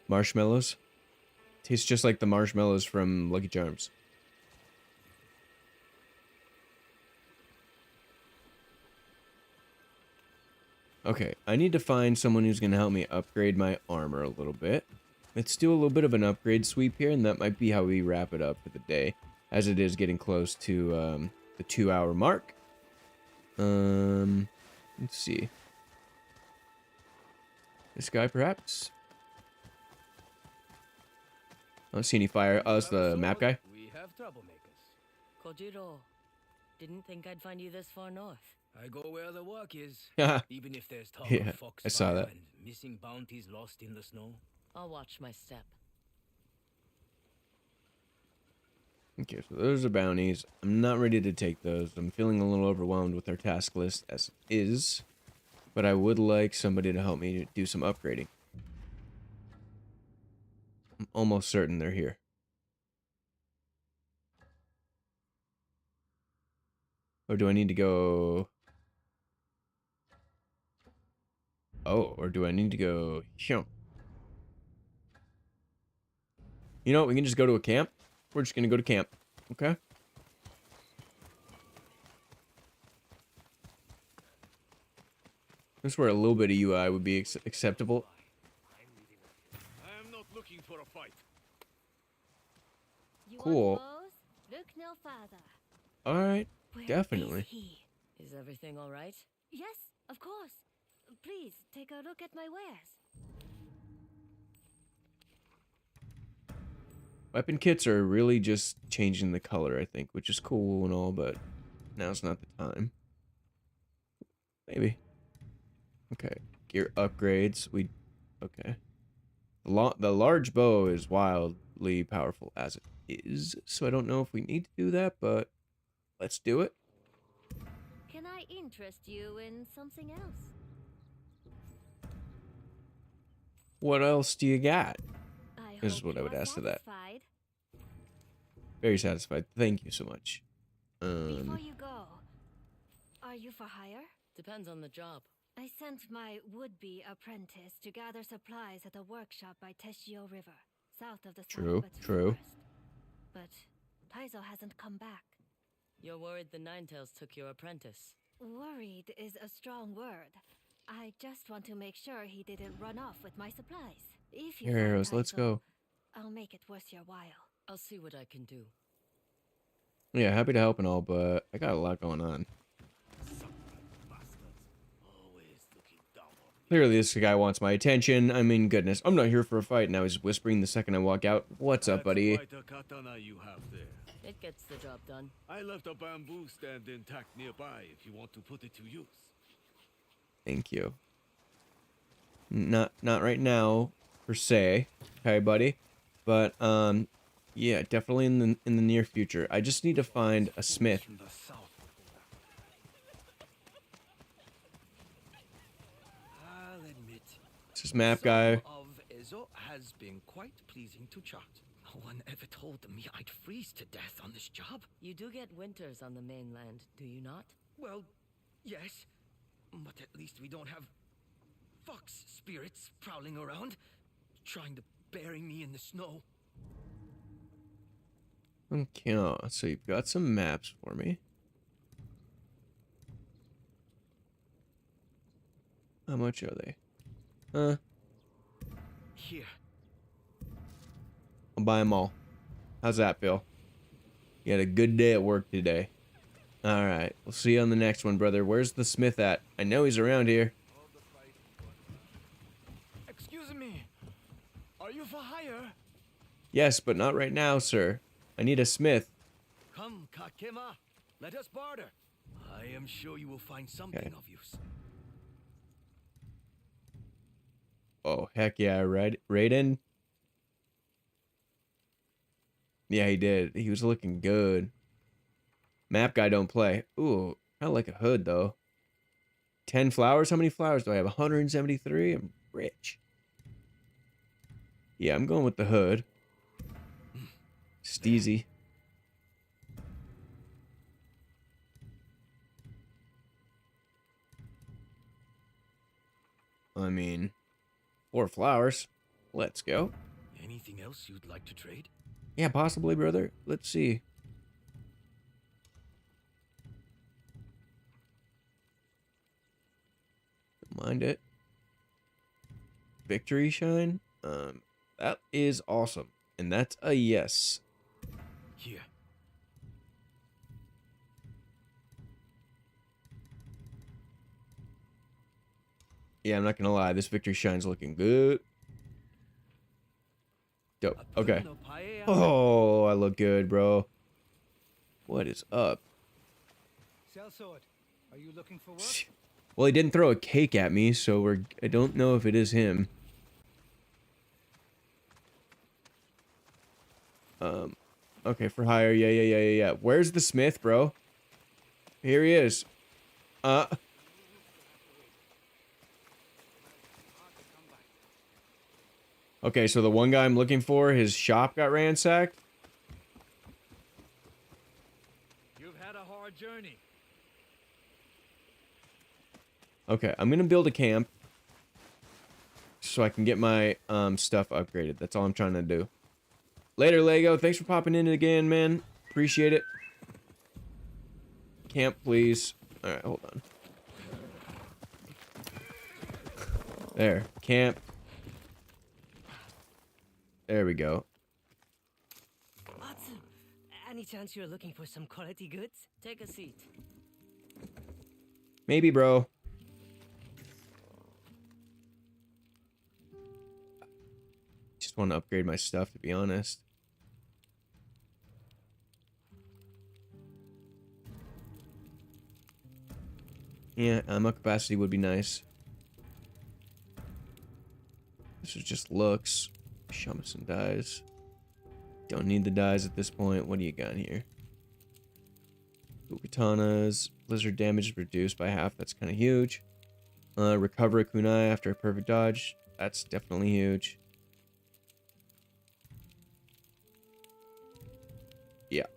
marshmallows. Tastes just like the marshmallows from Lucky Charms. Okay, I need to find someone who's going to help me upgrade my armor a little bit. Let's do a little bit of an upgrade sweep here, and that might be how we wrap it up for the day, as it is getting close to the 2-hour mark. Let's see. This guy, perhaps? I don't see any fire. Oh, it's the map guy. We have troublemakers. Kojiro, didn't think I'd find you this far north. I go where the work is. Yeah, Even if there's talk Yeah, of fox I saw fire that. and missing bounties lost in the snow. I'll watch my step. Okay, so those are bounties. I'm not ready to take those. I'm feeling a little overwhelmed with our task list as it is. But I would like somebody to help me do some upgrading. I'm almost certain they're here. Or do I need to go... Oh, or do I need to go... You know what? We can just go to a camp. We're just going to go to camp. Okay? This is where a little bit of UI would be acceptable. I am not looking for a fight. You Cool. want bows? Look no further. Alright, Where definitely. is he? Is everything all right? Yes, of course. Please take a look at my wares. Weapon kits are really just changing the color, I think, which is cool and all, but now's not the time. Maybe. Okay, gear upgrades. Okay. The large bow is wildly powerful as it is, so I don't know if we need to do that, but let's do it. Can I interest you in something else? What else do you got? I This is hope what I you would are ask to that. satisfied. Very satisfied. Thank you so much. Before you go, are you for hire? Depends on the job. I sent my would-be apprentice to gather supplies at a workshop by Teshio River, south of the True, Sakabutsu true. Forest. But Taizo hasn't come back. You're worried the Ninetales took your apprentice. Worried is a strong word. I just want to make sure he didn't run off with my supplies. If you Here, find Arrows, let's Taizo, go. I'll make it worth your while. I'll see what I can do. Yeah, happy to help and all, but I got a lot going on. Always looking down on me. Clearly, this guy wants my attention. I mean, goodness, I'm not here for a fight. Now he's whispering the second I walk out. What's up, That's buddy? quite a katana you have there. It gets the job done. I left a bamboo stand intact nearby if you want to put it to use. Thank you. Not right now, per se. Okay, buddy. But yeah, definitely in the near future. I just need to find a smith. From the south. I'll admit, This is map guy. some of Ezo has been quite pleasing to chart. No one ever told me I'd freeze to death on this job. You do get winters on the mainland, do you not? Well, yes, but at least we don't have fox spirits prowling around, trying to bury me in the snow. Okay, so you've got some maps for me. How much are they? Here, I'll buy them all. How's that feel? You had a good day at work today. Alright, we'll see you on the next one, brother. Where's the smith at? I know he's around here. Excuse me. Are you for hire? Yes, but not right now, sir. I need a smith. come, Kakema. Let us barter. I am sure you will find something Okay. of use. Oh, heck yeah, Raiden. Yeah, he did. He was looking good. Map guy don't play. Ooh, kind of like a hood, though. 10 flowers? How many flowers do I have? 173? I'm rich. Yeah, I'm going with the hood. Steezy. I mean, 4 flowers. Let's go. Anything else you'd like to trade? Yeah, possibly, brother. Let's see. Don't mind it. Victory shine. That is awesome, and that's a yes. Here. Yeah, I'm not gonna lie. This victory shine's looking good. Dope. Okay. Oh, I look good, bro. What is up? Sellsword, are you looking for work? Well, he didn't throw a cake at me, so I don't know if it is him. Okay, for hire. Yeah. Where's the smith, bro? Here he is. Okay, so the one guy I'm looking for, his shop got ransacked. You've had a hard journey. Okay, I'm gonna build a camp so I can get my stuff upgraded. That's all I'm trying to do. Later, Lego. Thanks for popping in again, man. Appreciate it. Camp, please. All right, hold on. There, camp. There we go. Atsu, any chance you're looking for some quality goods? Take a seat. Maybe, bro. Just want to upgrade my stuff, to be honest. Yeah, ammo capacity would be nice. This is just looks. Show me some dies. Don't need the dies at this point. What do you got here? Two katanas. Blizzard damage is reduced by half. That's kind of huge. Recover a kunai after a perfect dodge. That's definitely huge. Yeah.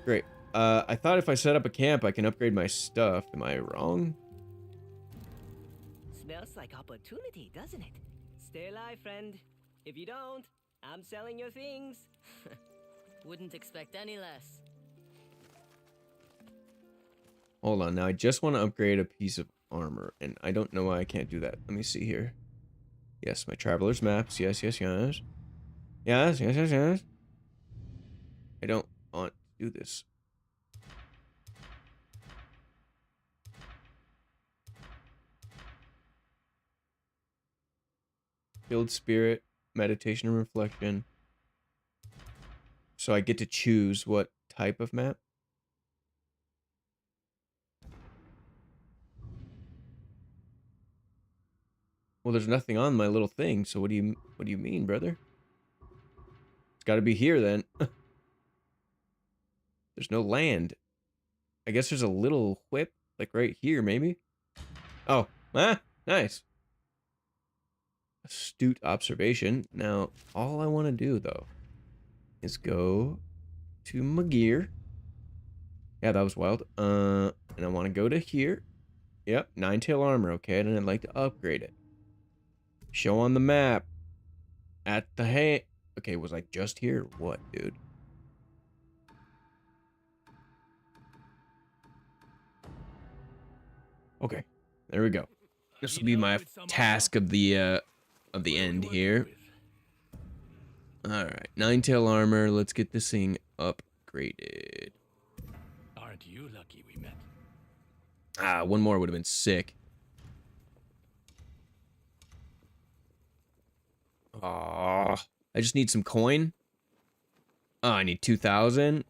Great. I thought if I set up a camp, I can upgrade my stuff. Am I wrong? Smells like opportunity, doesn't it? Stay alive, friend. If you don't, I'm selling your things. Wouldn't expect any less. Hold on. Now, I just want to upgrade a piece of armor, and I don't know why I can't do that. Let me see here. Yes, my traveler's maps. Yes. Yes. I don't want to do this. Build spirit, meditation, and reflection. So I get to choose what type of map. Well, there's nothing on my little thing. So what do you mean, brother? It's got to be here then. There's no land. I guess there's a little whip, like right here, maybe. Oh, nice. Astute observation. Now, all I want to do though is go to my gear. Yeah, that was wild. And I want to go to here. Yep, 9-tail armor. Okay, and I'd like to upgrade it. Show on the map. At the hay. Okay, was I just here? What, dude? Okay, there we go. This will be my task of the end here. All right, 9-tail armor. Let's get this thing upgraded. Aren't you lucky we met? Ah, one more would have been sick. Ah, I just need some coin. Oh, I need 2,000.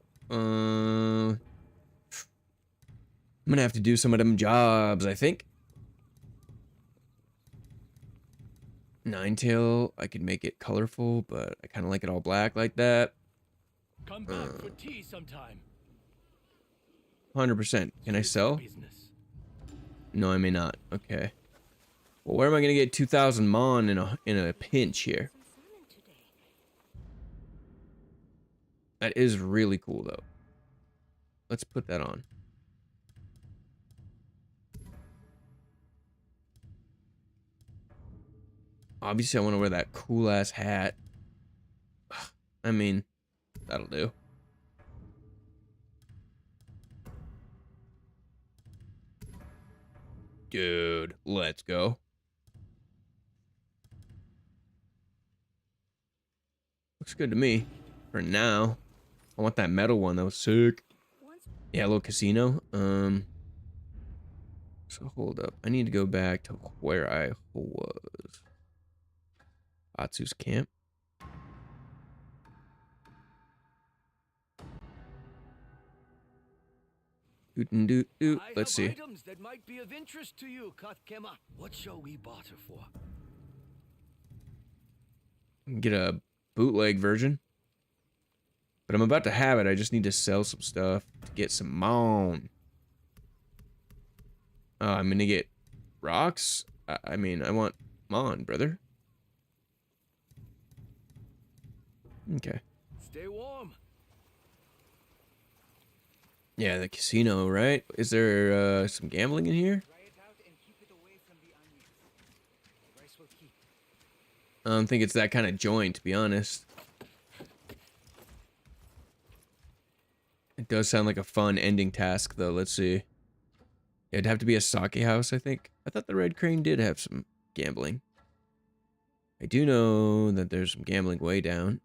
I'm gonna have to do some of them jobs, I think. Ninetail, I could make it colorful, but I kind of like it all black like that. Come back for tea sometime. 100%. Can I sell? Business. No, I may not. Okay. Well, where am I gonna get 2,000 mon in a pinch here? That is really cool, though. Let's put that on. Obviously, I want to wear that cool-ass hat. I mean, that'll do. Dude, let's go. Looks good to me. For now. I want that metal one. That was sick. Yeah, a little casino. So hold up. I need to go back to where I was. Atsu's camp. Let's see. Items that might be of interest to you, Katkema. What shall we barter for? Get a bootleg version. But I'm about to have it. I just need to sell some stuff to get some mon. I'm gonna get rocks. I mean, I want mon, brother. Okay. Stay warm. Yeah, the casino, right? Is there some gambling in here? I don't think it's that kind of joint, to be honest. It does sound like a fun ending task, though. Let's see. It'd have to be a sake house, I think. I thought the Red Crane did have some gambling. I do know that there's some gambling way down.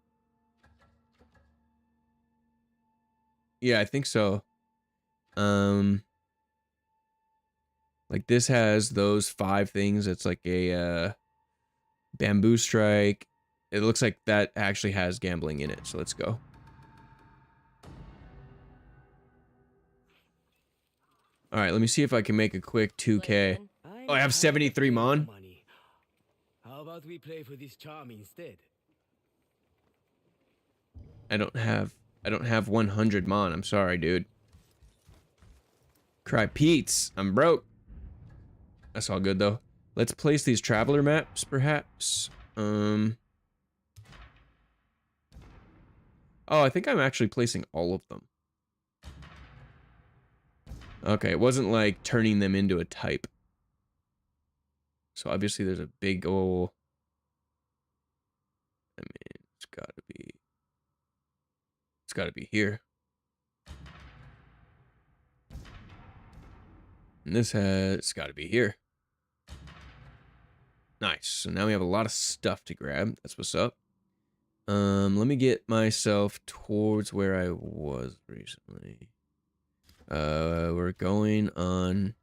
Yeah, I think so. Like this has those 5 things. It's like a bamboo strike. It looks like that actually has gambling in it. So let's go. All right, let me see if I can make a quick 2K. Oh, I have 73 mon. How about we play for this charm instead? I don't have 100 mon. I'm sorry, dude. Cry Pete's. I'm broke. That's all good though. Let's place these traveler maps, perhaps. Oh, I think I'm actually placing all of them. Okay, it wasn't like turning them into a type. So obviously there's a big old... I mean, it's gotta be here. And this has gotta be here. Nice. So now we have a lot of stuff to grab. That's what's up. Let me get myself towards where I was recently. We're going on...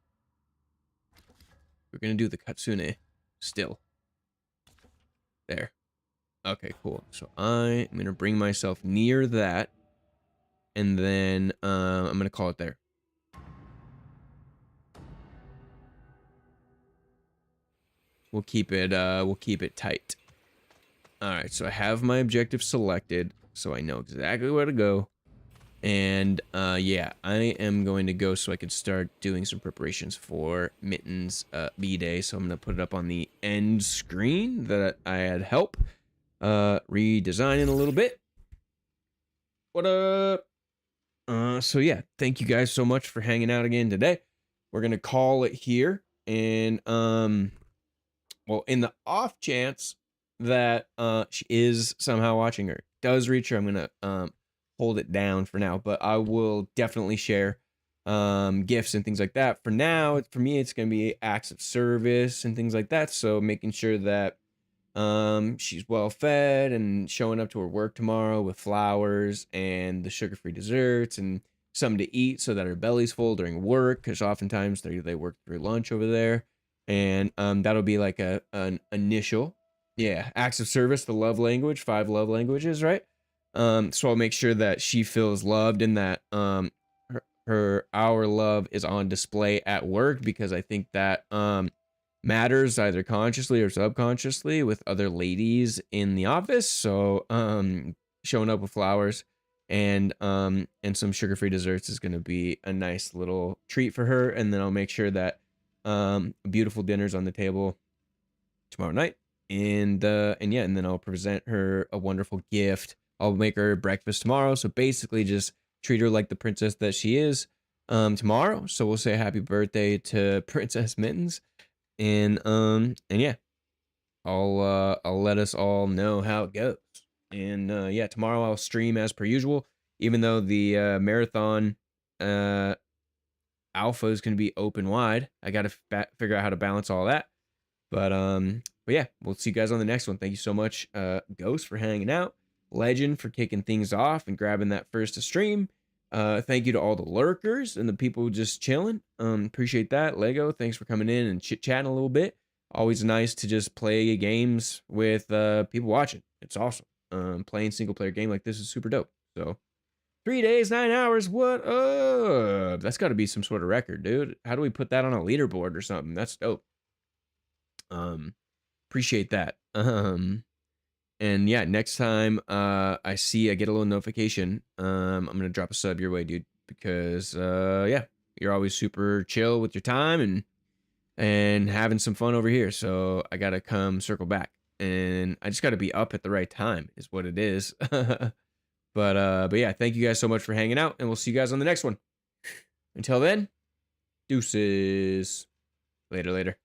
We're gonna do the Katsune still. There. Okay, cool. So I'm gonna bring myself near that. And then I'm gonna call it there. We'll keep it tight. Alright, so I have my objective selected, so I know exactly where to go. And yeah, I am going to go so I can start doing some preparations for Mitten's B-Day. So I'm gonna put it up on the end screen that I had help redesigning a little bit. What up? So yeah, thank you guys so much for hanging out again today. We're gonna call it here, and well, in the off chance that she is somehow watching or does reach her, I'm gonna hold it down for now, but I will definitely share gifts and things like that. For now, for me, it's gonna be acts of service and things like that. So making sure that she's well fed and showing up to her work tomorrow with flowers and the sugar-free desserts and something to eat so that her belly's full during work, because oftentimes they work through lunch over there. And that'll be like an initial, yeah, acts of service, the love language, 5 love languages, right? So I'll make sure that she feels loved and that our love is on display at work, because I think that matters either consciously or subconsciously with other ladies in the office. So showing up with flowers and some sugar-free desserts is going to be a nice little treat for her. And then I'll make sure that beautiful dinner's on the table tomorrow night. And yeah, and then I'll present her a wonderful gift. I'll make her breakfast tomorrow. So basically just treat her like the princess that she is tomorrow. So we'll say happy birthday to Princess Mittens. And yeah, I'll let us all know how it goes. And yeah, tomorrow I'll stream as per usual, even though the marathon alpha is going to be open wide. I got to figure out how to balance all that. But yeah, we'll see you guys on the next one. Thank you so much, Ghost, for hanging out. Legend for kicking things off and grabbing that first to stream. Thank you to all the lurkers and the people just chilling. Appreciate that. Lego, thanks for coming in and chit-chatting a little bit. Always nice to just play games with people watching. It's awesome. Playing single-player game like this is super dope. So 3 days, 9 hours, what up? That's got to be some sort of record, dude. How do we put that on a leaderboard or something? That's dope. Appreciate that. And yeah, next time I get a little notification, I'm gonna drop a sub your way, dude, because yeah, you're always super chill with your time and having some fun over here. So I gotta come circle back, and I just gotta be up at the right time is what it is. But yeah, thank you guys so much for hanging out, and we'll see you guys on the next one. Until then, deuces. Later.